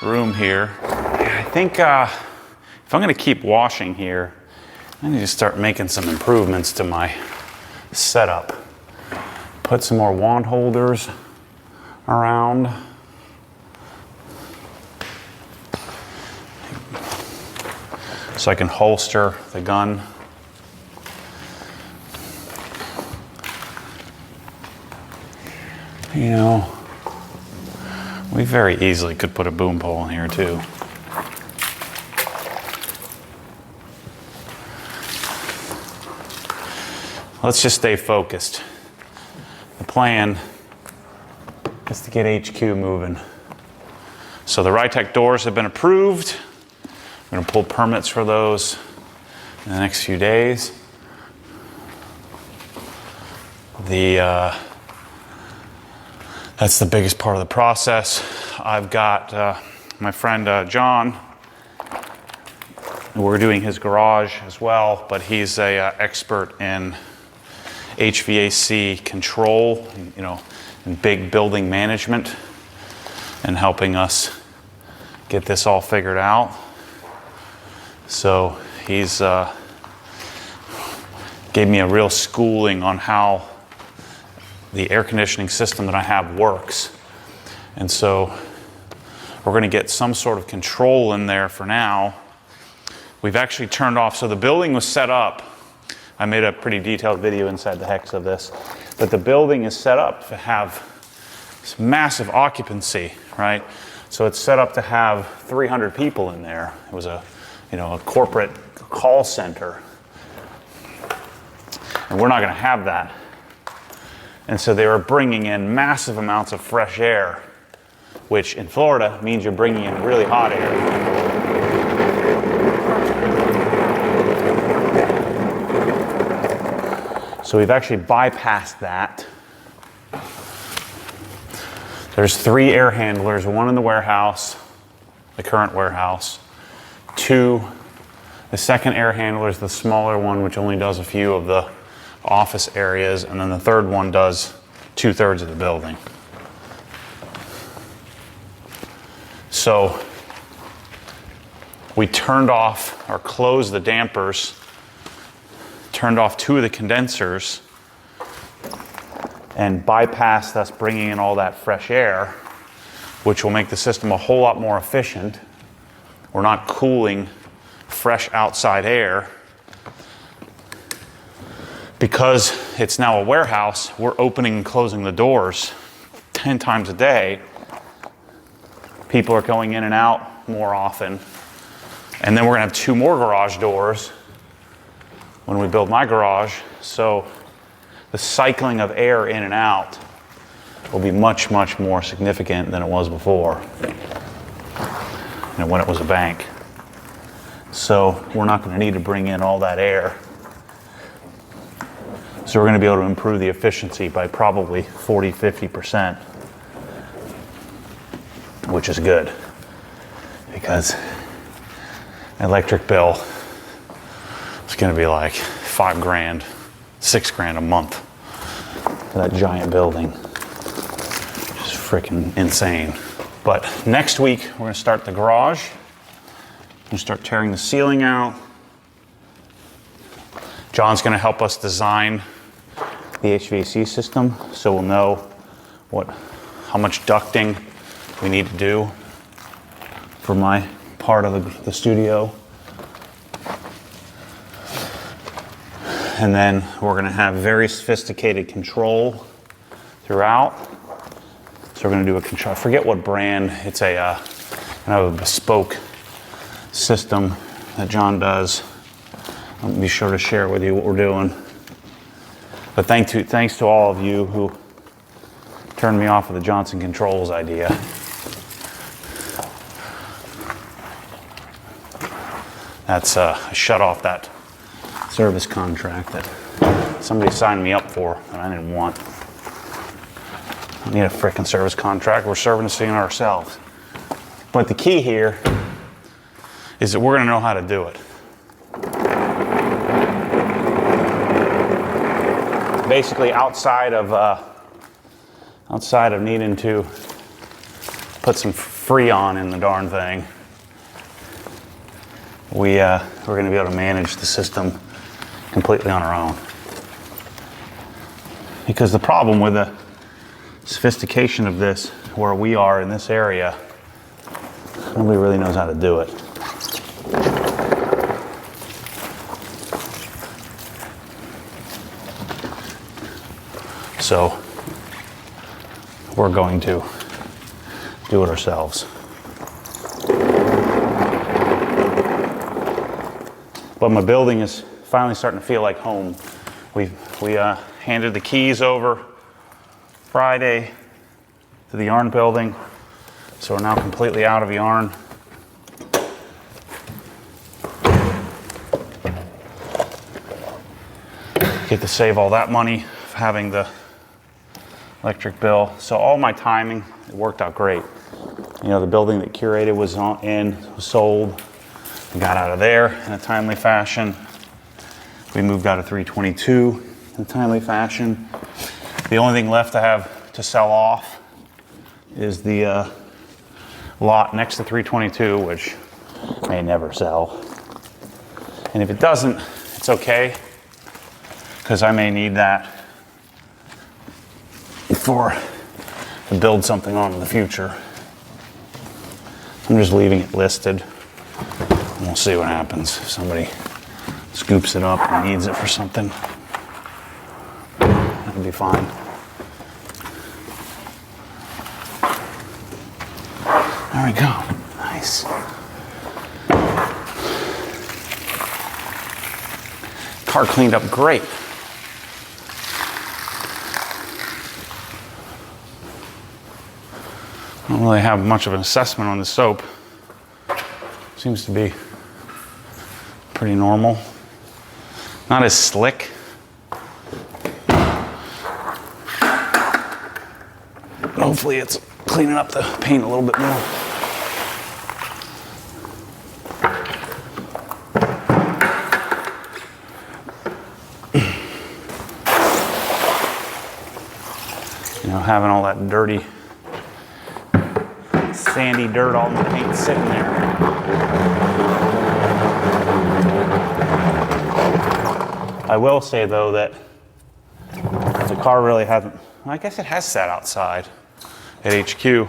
room here. I think if I'm gonna keep washing here, I need to start making some improvements to my setup. Put some more wand holders around. So I can holster the gun. You know, we very easily could put a boom pole in here too. Let's just stay focused. The plan is to get HQ moving. So the Rytec doors have been approved. I'm gonna pull permits for those in the next few days. That's the biggest part of the process. I've got my friend John. We're doing his garage as well, but he's a expert in HVAC control, you know, and big building management, and helping us get this all figured out. So he's gave me a real schooling on how the air conditioning system that I have works. And so we're going to get some sort of control in there for now. We've actually turned off, so the building was set up. I made a pretty detailed video inside the hex of this, but the building is set up to have this massive occupancy, right? So it's set up to have 300 people in there. It was a corporate call center. And we're not going to have that. And so they were bringing in massive amounts of fresh air, which in Florida means you're bringing in really hot air. So we've actually bypassed that. There's 3 air handlers, 1 in the warehouse, the current warehouse, 2, the second air handler is the smaller one, which only does a few of the office areas, and then the third one does 2/3 of the building. So we turned off or closed the dampers, turned off 2 of the condensers, and bypassed us bringing in all that fresh air, which will make the system a whole lot more efficient. We're not cooling fresh outside air. Because it's now a warehouse, we're opening and closing the doors 10 times a day. People are going in and out more often. And then we're gonna have 2 more garage doors when we build my garage. So the cycling of air in and out will be much, much more significant than it was before, when it was a bank. So we're not gonna need to bring in all that air. So we're going to be able to improve the efficiency by probably 40–50%, which is good, because electric bill is going to be like $5 grand, $6 grand a month for that giant building. Just freaking insane. But next week we're going to start the garage. We're going to start tearing the ceiling out. John's going to help us design the HVAC system, so we'll know how much ducting we need to do for my part of the studio. And then we're going to have very sophisticated control throughout. So we're going to do a control. I forget what brand. It's kind of a bespoke system that John does. I'll be sure to share with you what we're doing. But thanks to all of you who turned me off of the Johnson Controls idea. That's I shut off that service contract that somebody signed me up for that I didn't want. I don't need a freaking service contract. We're servicing it ourselves. But the key here is that we're going to know how to do it. Basically, outside of needing to put some Freon in the darn thing, we're going to be able to manage the system completely on our own. Because the problem with the sophistication of this, where we are in this area, nobody really knows how to do it. So we're going to do it ourselves. But my building is finally starting to feel like home. We handed the keys over Friday to the yarn building. So we're now completely out of yarn. Get to save all that money of having the electric bill. So all my timing, it worked out great. You know, the building that Curated was was sold. We got out of there in a timely fashion. We moved out of 322 in a timely fashion. The only thing left to have to sell off is the lot next to 322, which may never sell. And if it doesn't, it's okay, because I may need that to build something on in the future. I'm just leaving it listed. And we'll see what happens if somebody scoops it up and needs it for something. That'll be fine. There we go. Nice. Car cleaned up great. I don't really have much of an assessment on the soap. Seems to be pretty normal. Not as slick. But hopefully it's cleaning up the paint a little bit more. You know, having all that dirty, sandy dirt all in the paint sitting there. I will say though that the car really hasn't, I guess it has sat outside at HQ.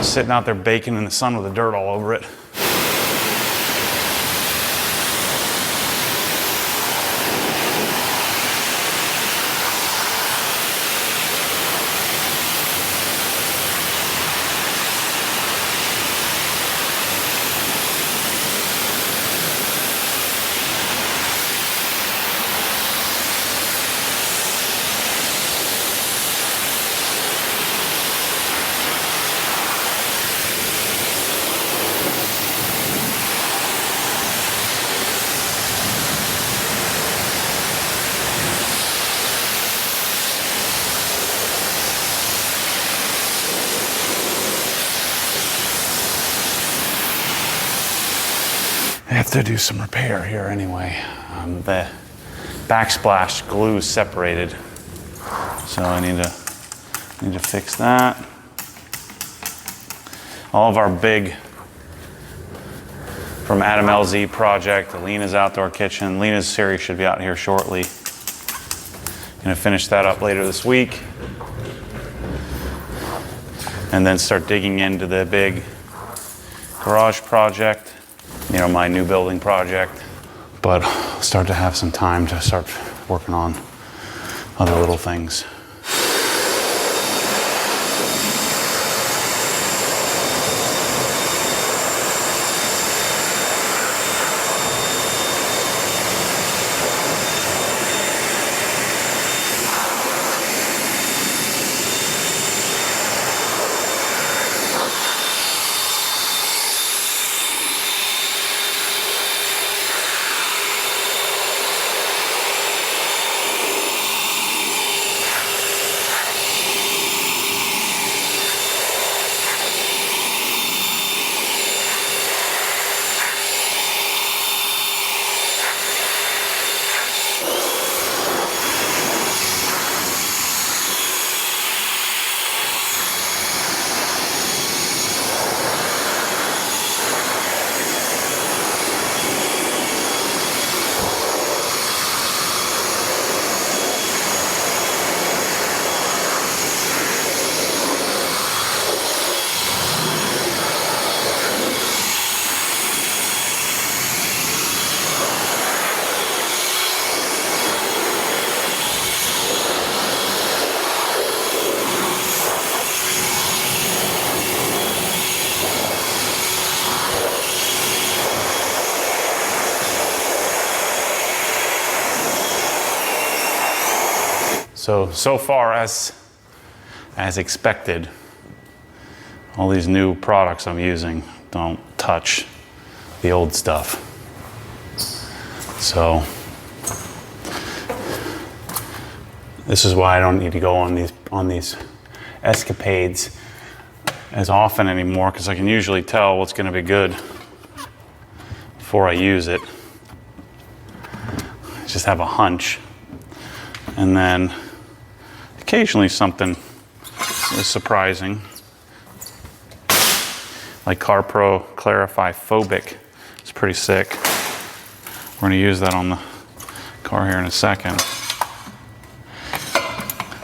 Sitting out there baking in the sun with the dirt all over it. I have to do some repair here anyway. The backsplash glue is separated, so I need to fix that. All of our big, from Adam LZ project, Lena's outdoor kitchen. Lena's series should be out here shortly. Gonna finish that up later this week, and then start digging into the big garage project. You know, my new building project, but I'll start to have some time to start working on other little things. So far as expected, all these new products I'm using don't touch the old stuff. So this is why I don't need to go on these escapades as often anymore, because I can usually tell what's going to be good before I use it. I just have a hunch. And then occasionally something is surprising, like CarPro Clarify Phobic. It's pretty sick. We're going to use that on the car here in a second.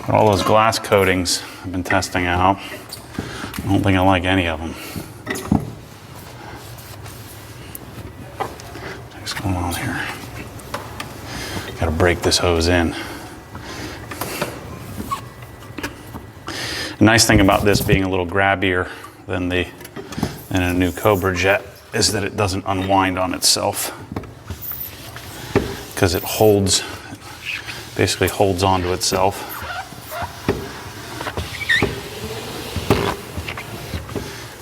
But all those glass coatings I've been testing out, I don't think I like any of them. What's going on here? Gotta break this hose in. The nice thing about this being a little grabbier than a new Cobra Jet is that it doesn't unwind on itself, because it basically holds onto itself.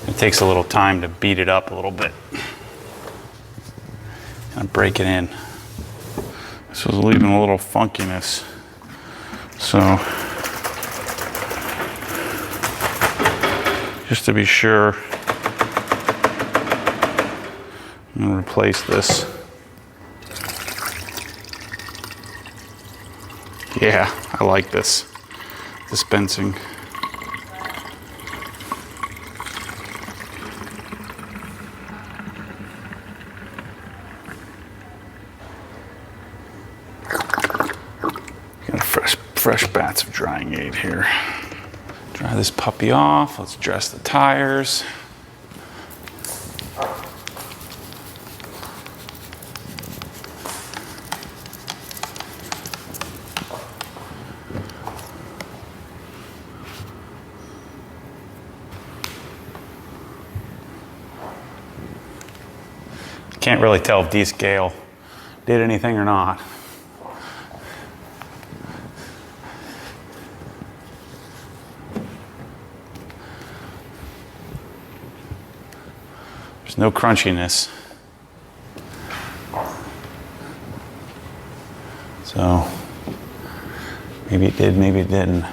It takes a little time to beat it up a little bit and break it in. This was leaving a little funkiness, so just to be sure, I'm going to replace this. Yeah, I like this dispensing. Got fresh bats of drying aid here. Dry this puppy off. Let's dress the tires. Can't really tell if descale did anything or not. There's no crunchiness. So maybe it did, maybe it didn't.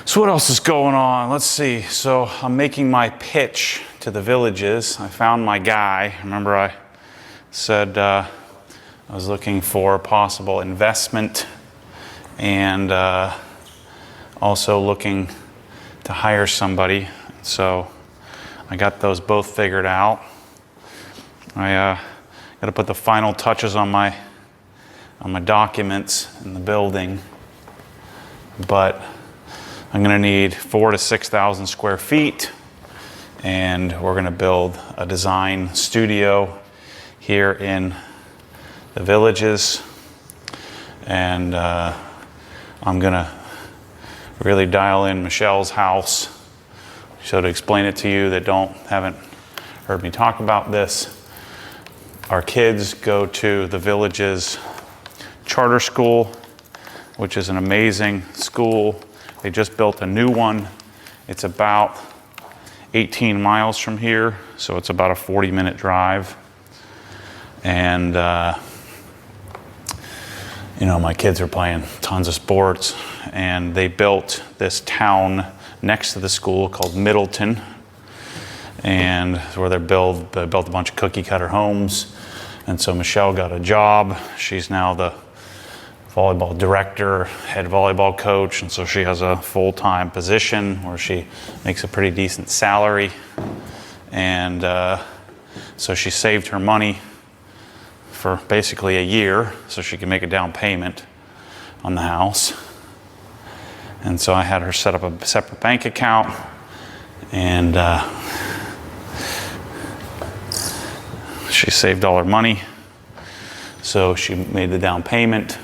So what else is going on? Let's see. So I'm making my pitch to the villages. I found my guy. Remember I said I was looking for possible investment and also looking to hire somebody. So I got those both figured out. I got to put the final touches on my documents in the building, but I'm going to need 4,000 to 6,000 square feet, and we're going to build a design studio here in the villages, and I'm going to really dial in Michelle's house. So to explain it to you that haven't heard me talk about this, our kids go to the villages charter school, which is an amazing school. They just built a new one. It's about 18 miles from here, so it's about a 40-minute drive. And you know, my kids are playing tons of sports, and they built this town next to the school called Middleton, and where they built a bunch of cookie cutter homes. And so Michelle got a job. She's now the volleyball director, head volleyball coach, and so she has a full-time position where she makes a pretty decent salary. And so she saved her money for basically a year so she could make a down payment on the house. And so I had her set up a separate bank account, and she saved all her money. So she made the down payment,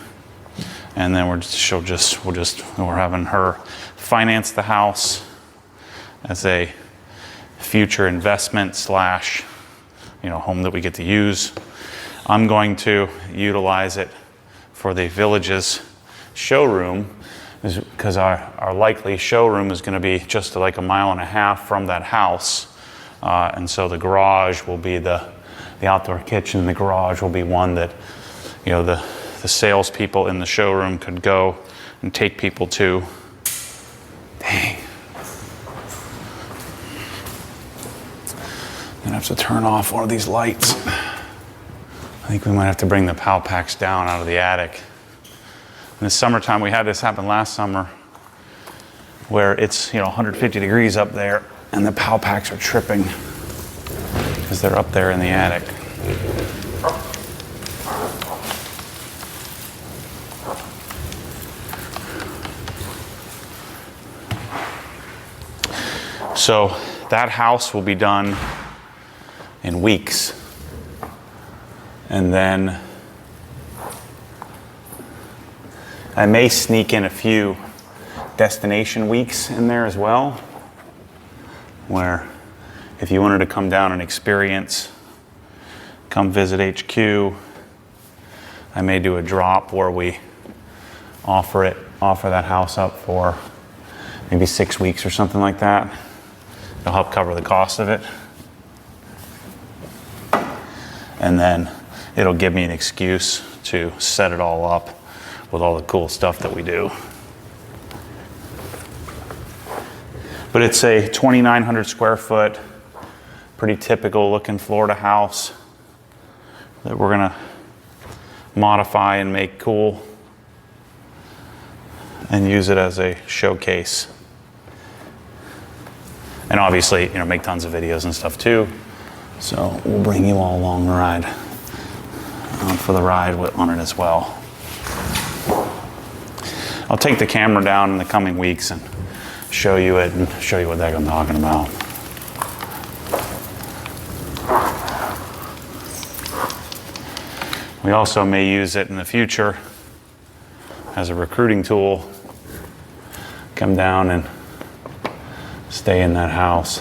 and then we're having her finance the house as a future investment slash, home that we get to use. I'm going to utilize it for the villages. showroom is because our likely showroom is going to be just like 1.5 miles from that house. And so the garage will be the outdoor kitchen. The garage will be one that, you know, the salespeople in the showroom could go and take people to. Dang. I'm gonna have to turn off one of these lights. I think we might have to bring the PAL packs down out of the attic. In the summertime, we had this happen last summer where it's, you know, 150 degrees up there and the PAL packs are tripping because they're up there in the attic. So that house will be done in weeks. And then I may sneak in a few destination weeks in there as well, where if you wanted to come down and experience, come visit HQ, I may do a drop where we offer that house up for maybe 6 weeks or something like that. It'll help cover the cost of it. And then it'll give me an excuse to set it all up with all the cool stuff that we do. But it's a 2,900 square foot, pretty typical looking Florida house that we're gonna modify and make cool and use it as a showcase. And obviously, you know, make tons of videos and stuff too. So we'll bring you all along the ride, for the ride on it as well. I'll take the camera down in the coming weeks and show you it and show you what the heck I'm talking about. We also may use it in the future as a recruiting tool. Come down and stay in that house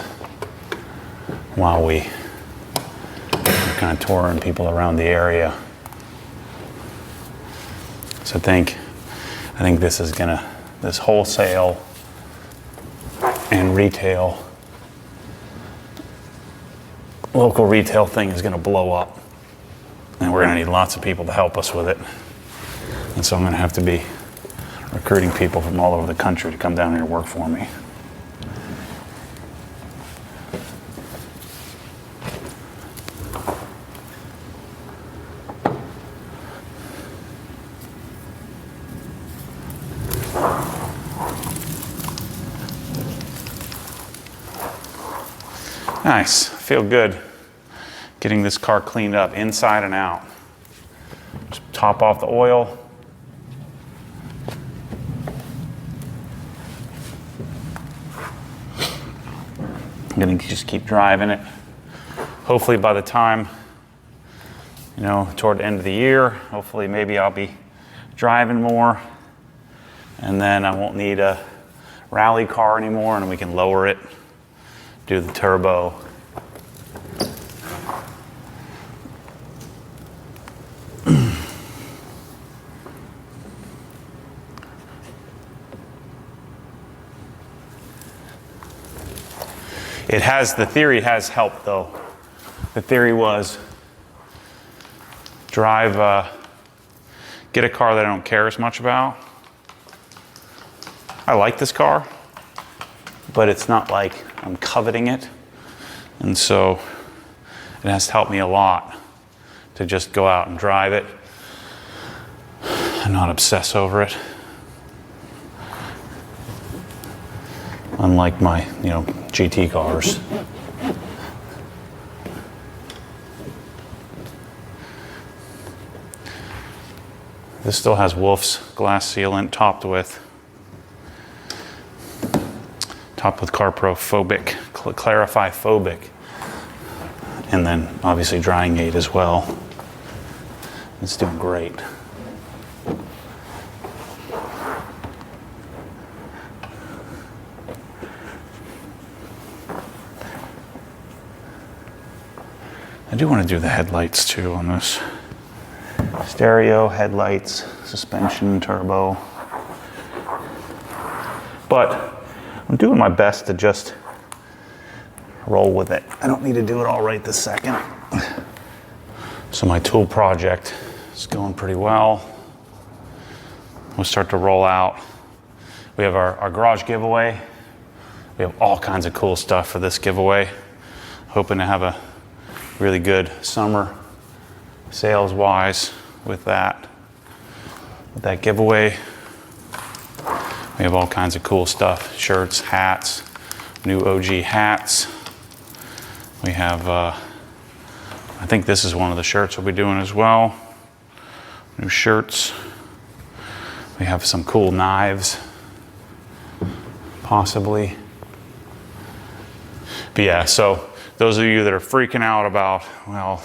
while we're kind of touring people around the area. So I think this wholesale and retail, local retail thing is gonna blow up. And we're gonna need lots of people to help us with it. And so I'm gonna have to be recruiting people from all over the country to come down here and work for me. Nice, I feel good getting this car cleaned up inside and out. Just top off the oil. I'm gonna just keep driving it. Hopefully by the time, you know, toward the end of the year, hopefully maybe I'll be driving more and then I won't need a rally car anymore and we can lower it, do the turbo. The theory has helped though. The theory was get a car that I don't care as much about. I like this car, but it's not like I'm coveting it. And so it has helped me a lot to just go out and drive it and not obsess over it. Unlike my, you know, GT cars. This still has Wolf's glass sealant topped with CarPro Phobic, Clarify Phobic, and then obviously drying aid as well. It's doing great. I do want to do the headlights too on this. Stereo, headlights, suspension, turbo. but I'm doing my best to just roll with it. I don't need to do it all right this second. So my tool project is going pretty well. We'll start to roll out. We have our garage giveaway. We have all kinds of cool stuff for this giveaway. Hoping to have a really good summer sales-wise with that giveaway. We have all kinds of cool stuff, shirts, hats, new OG hats. We have, I think this is one of the shirts we'll be doing as well. New shirts. We have some cool knives, possibly. But yeah, so those of you that are freaking out about, well,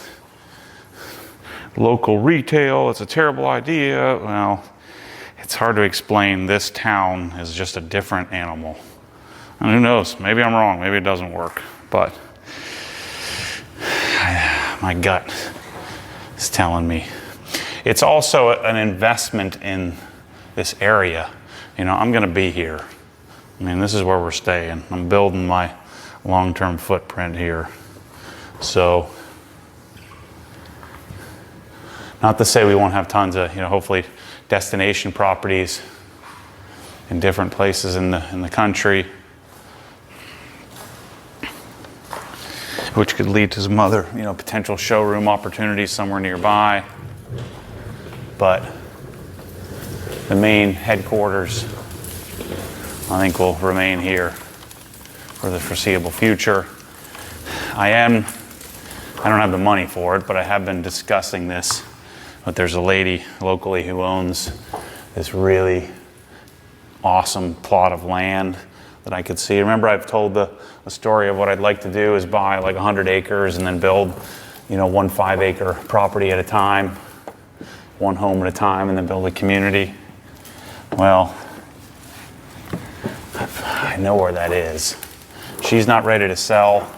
local retail, it's a terrible idea. Well, it's hard to explain. This town is just a different animal. And who knows, maybe I'm wrong, maybe it doesn't work, but my gut is telling me. It's also an investment in this area. You know, I'm gonna be here. I mean, this is where we're staying. I'm building my long-term footprint here. So, not to say we won't have tons of, you know, hopefully destination properties in different places in the country, which could lead to some other, you know, potential showroom opportunities somewhere nearby. But the main headquarters, I think, will remain here for the foreseeable future. I don't have the money for it, but I have been discussing this. But there's a lady locally who owns this really awesome plot of land that I could see. Remember, I've told the story of what I'd like to do is buy like 100 acres and then build, you know, 1 5-acre property at a time, one home at a time, and then build a community. Well, I know where that is. She's not ready to sell.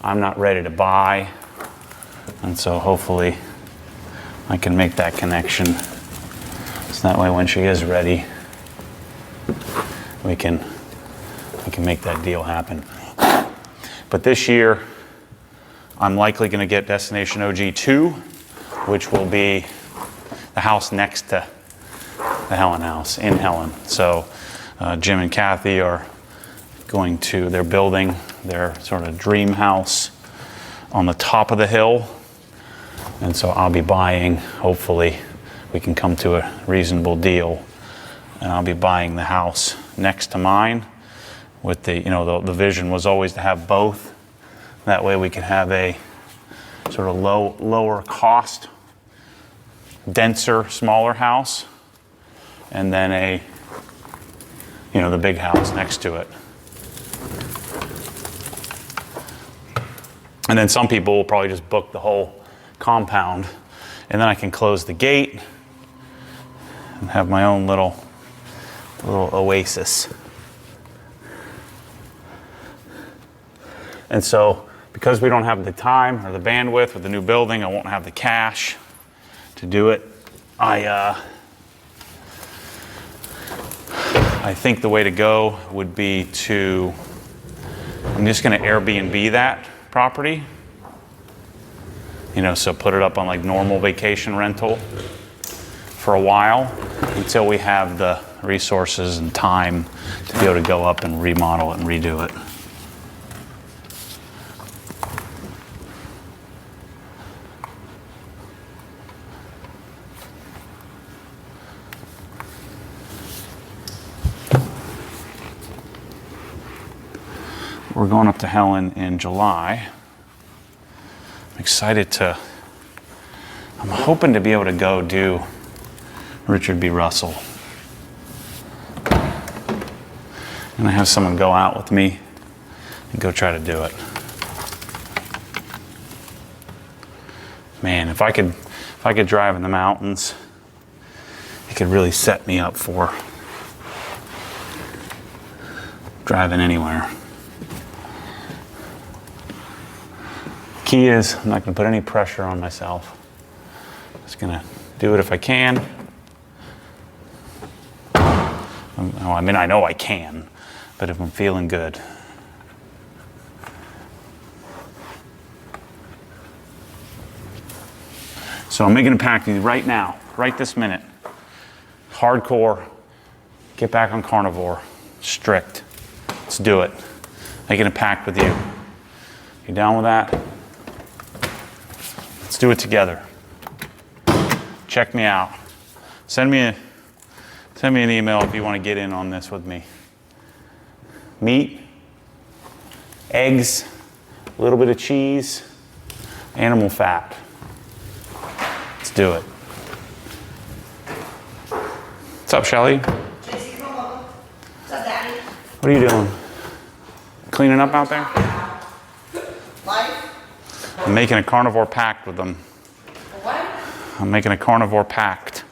I'm not ready to buy. And so hopefully I can make that connection. So that way when she is ready, we can make that deal happen. But this year, I'm likely gonna get Destination OG 2, which will be the house next to the Helen house in Helen. So Jim and Kathy are they're building their sort of dream house on the top of the hill. And so I'll be buying, hopefully we can come to a reasonable deal, and I'll be buying the house next to mine with the, you know, the vision was always to have both. That way we can have a sort of lower cost, denser, smaller house, and then a, you know, the big house next to it. And then some people will probably just book the whole compound, and then I can close the gate and have my own little oasis. And so, because we don't have the time or the bandwidth with the new building, I won't have the cash to do it. I think the way to go would be I'm just gonna Airbnb that property. You know, so put it up on like normal vacation rental for a while until we have the resources and time to be able to go up and remodel it and redo it. We're going up to Helen in July. I'm hoping to be able to go do Richard B. Russell. And I have someone go out with me and go try to do it. Man, if I could drive in the mountains, it could really set me up for driving anywhere. Key is, I'm not going to put any pressure on myself. I'm just going to do it if I can. I Well, I mean, I know I can, but if I'm feeling good. So I'm making a pact with you right now, right this minute. Hardcore, get back on carnivore, strict. Let's do it. Making a pact with you. You down with that? Let's do it together. Check me out. Send me an email if you want to get in on this with me. Meat, eggs, a little bit of cheese, animal fat. Let's do it. What's up, Shelly? JC, come on. What's up, Daddy? What are you doing? Cleaning up out there? Life? I'm making a carnivore pact with them. What? I'm making a carnivore pact.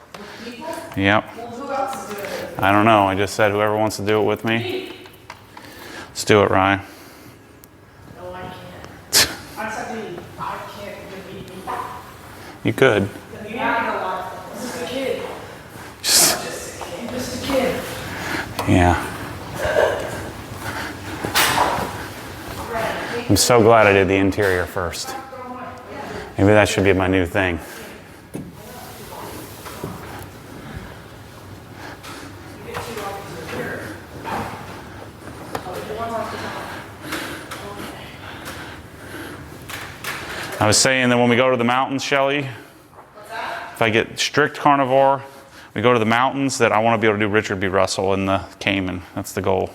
People? Yep. Well, who else is doing it? I don't know. I just said whoever wants to do it with me. Let's do it, Ryan. No, I can't. I'm sorry, I can't defeat people. You could. You have a lot. This is a kid. I'm just a kid. Yeah. I'm so glad I did the interior first. Maybe that should be my new thing. I was saying that when we go to the mountains, Shelly, if I get strict carnivore, we go to the mountains, that I want to be able to do Richard B. Russell in the Cayman. That's the goal.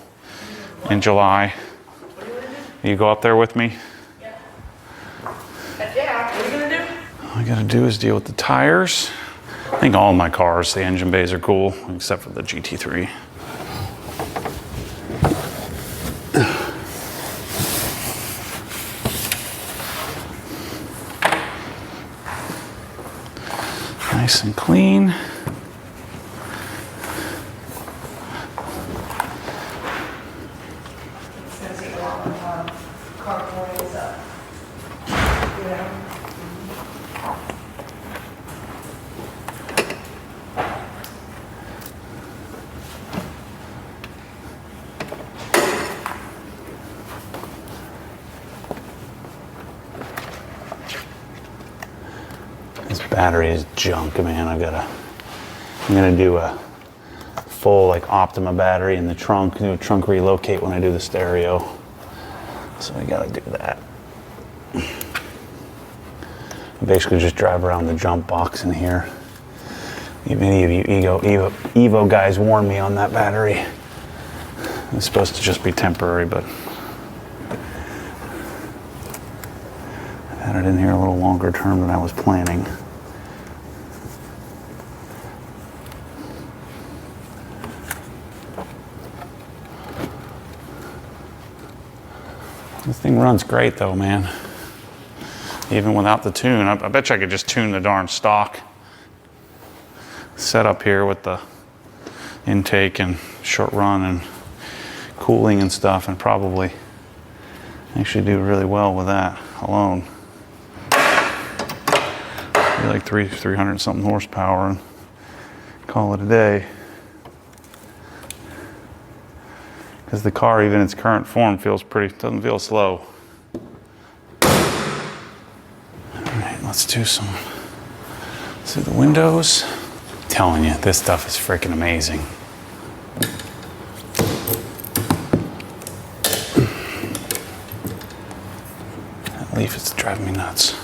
In July. You go up there with me? Yeah. What are you gonna do? All I gotta do is deal with the tires. I think all my cars, the engine bays are cool, except for the GT3. Nice and clean. It's gonna take a long time. Carpooling is up. You know? This battery is junk, man. I'm gonna do a full like Optima battery in the trunk, do a trunk relocate when I do the stereo. So I gotta do that. I basically just drive around the jump box in here. If any of you EVO guys warned me on that battery. It's supposed to just be temporary, but I had it in here a little longer term than I was planning. This thing runs great though, man. Even without the tune. I bet you I could just tune the darn stock setup here with the intake and short run and cooling and stuff, and probably actually do really well with that alone. Be like 300 something horsepower and call it a day. Because the car, even in its current form, doesn't feel slow. All right, let's do the windows. I'm telling you, this stuff is freaking amazing. That leaf is driving me nuts.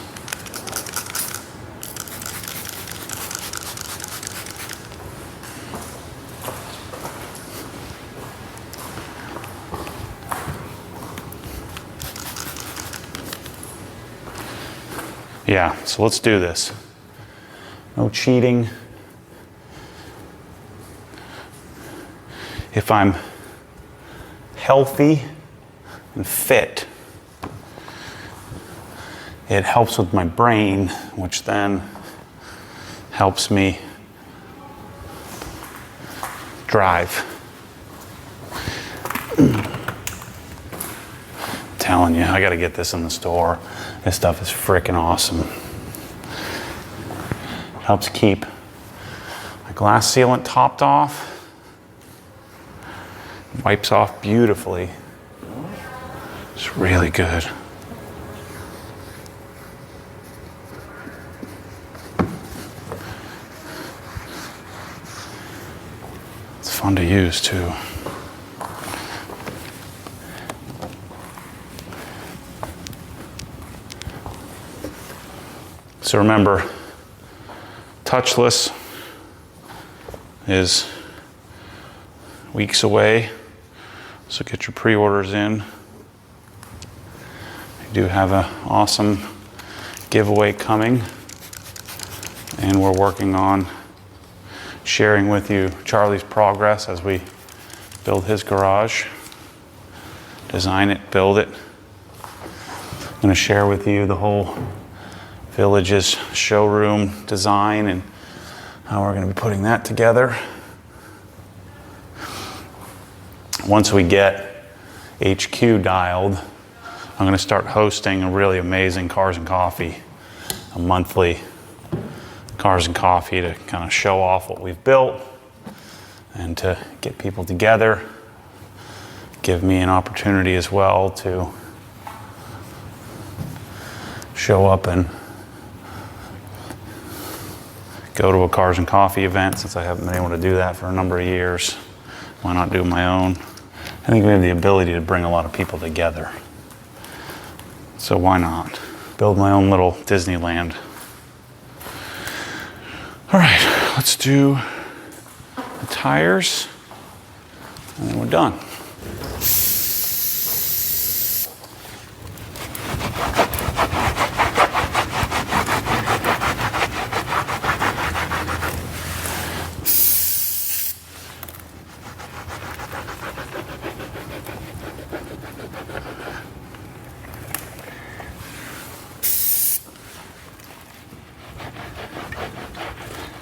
Yeah, so let's do this. No cheating. If I'm healthy and fit, it helps with my brain, which then helps me drive. Telling you, I gotta get this in the store. This stuff is freaking awesome. Helps keep my glass sealant topped off. Wipes off beautifully. It's really good. It's fun to use too. So remember, touchless is weeks away, so get your pre-orders in. We do have an awesome giveaway coming, and we're working on sharing with you Charlie's progress as we build his garage, design it, build it. I'm going to share with you the whole Village's showroom design and how we're going to be putting that together. Once we get HQ dialed, I'm going to start hosting a really amazing Cars and Coffee, a monthly Cars and Coffee to kind of show off what we've built and to get people together, give me an opportunity as well to show up and go to a Cars and Coffee event, since I haven't been able to do that for a number of years. Why not do my own? I think we have the ability to bring a lot of people together. So why not? Build my own little Disneyland. All right, let's do the tires, and then we're done.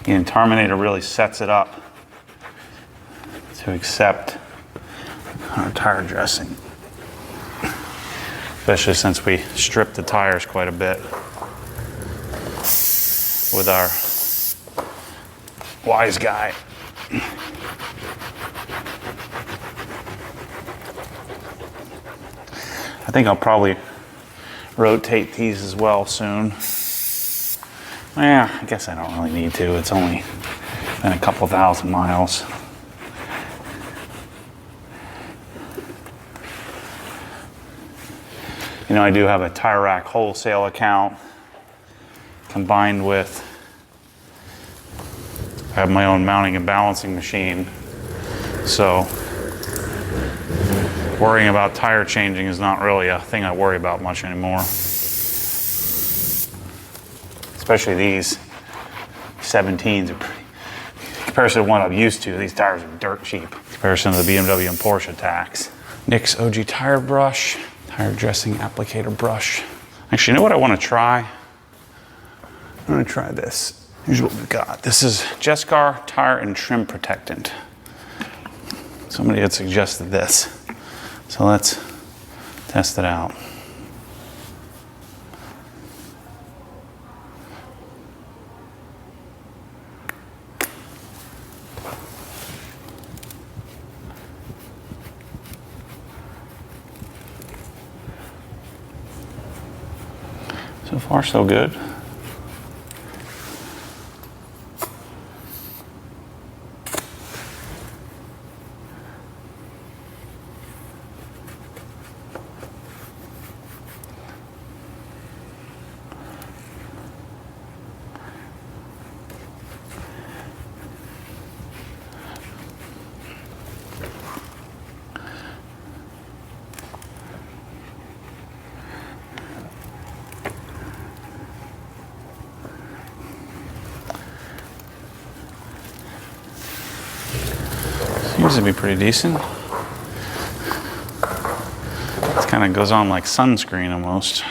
The Terminator really sets it up to accept our tire dressing, especially since we stripped the tires quite a bit with our wise guy. I think I'll probably rotate these as well soon. Yeah, I guess I don't really need to. It's only been a couple thousand miles. You know, I do have a tire rack wholesale account combined with I have my own mounting and balancing machine. So worrying about tire changing is not really a thing I worry about much anymore. Especially these 17s, in comparison to what I'm used to, these tires are dirt cheap in comparison to the BMW and Porsche tax. NYX OG tire brush, tire dressing applicator brush. Actually, you know what I want to try? I'm going to try this. Here's what we've got. This is Jescar tire and trim protectant. Somebody had suggested this. So let's test it out. So far, so good. Seems to be pretty decent. It kind of goes on like sunscreen almost.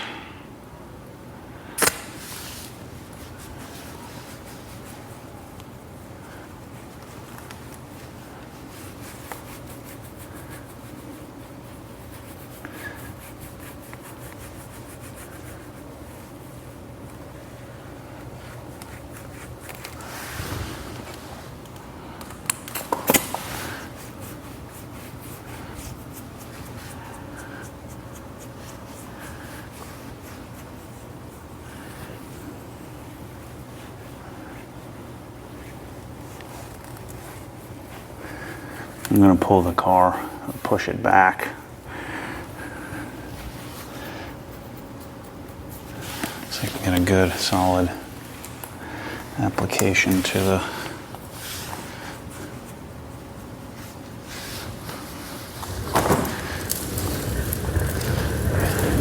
I'm gonna pull the car, push it back. So I can get a good solid application to the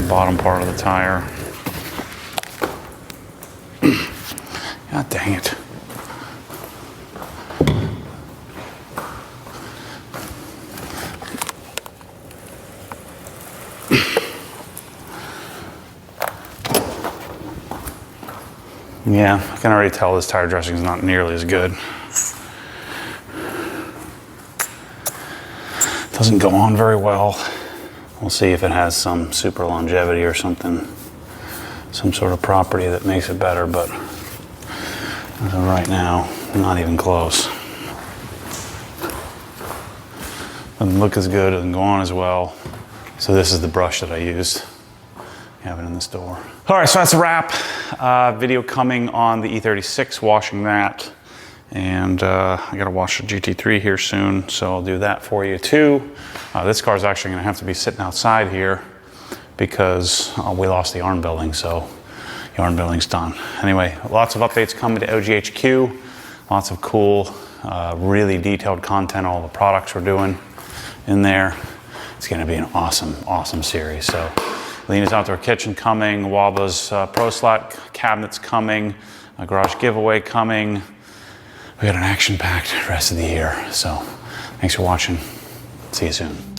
bottom part of the tire. God dang it. Yeah, I can already tell this tire dressing is not nearly as good. Doesn't go on very well. We'll see if it has some super longevity or something, some sort of property that makes it better, but as of right now, not even close. Doesn't look as good, doesn't go on as well. So this is the brush that I used. I have it in the store. All right, so that's a wrap. Video coming on the E36, washing that. And I gotta wash the GT3 here soon, so I'll do that for you too. This car is actually gonna have to be sitting outside here because we lost the yarn building, so yarn building's done. Anyway, lots of updates coming to OGHQ. Lots of cool, really detailed content, all the products we're doing in there. It's gonna be an awesome, awesome series. So Lena's Outdoor Kitchen coming, Waba's Pro Slat cabinets coming, a garage giveaway coming. We got an action-packed rest of the year. So thanks for watching. See you soon.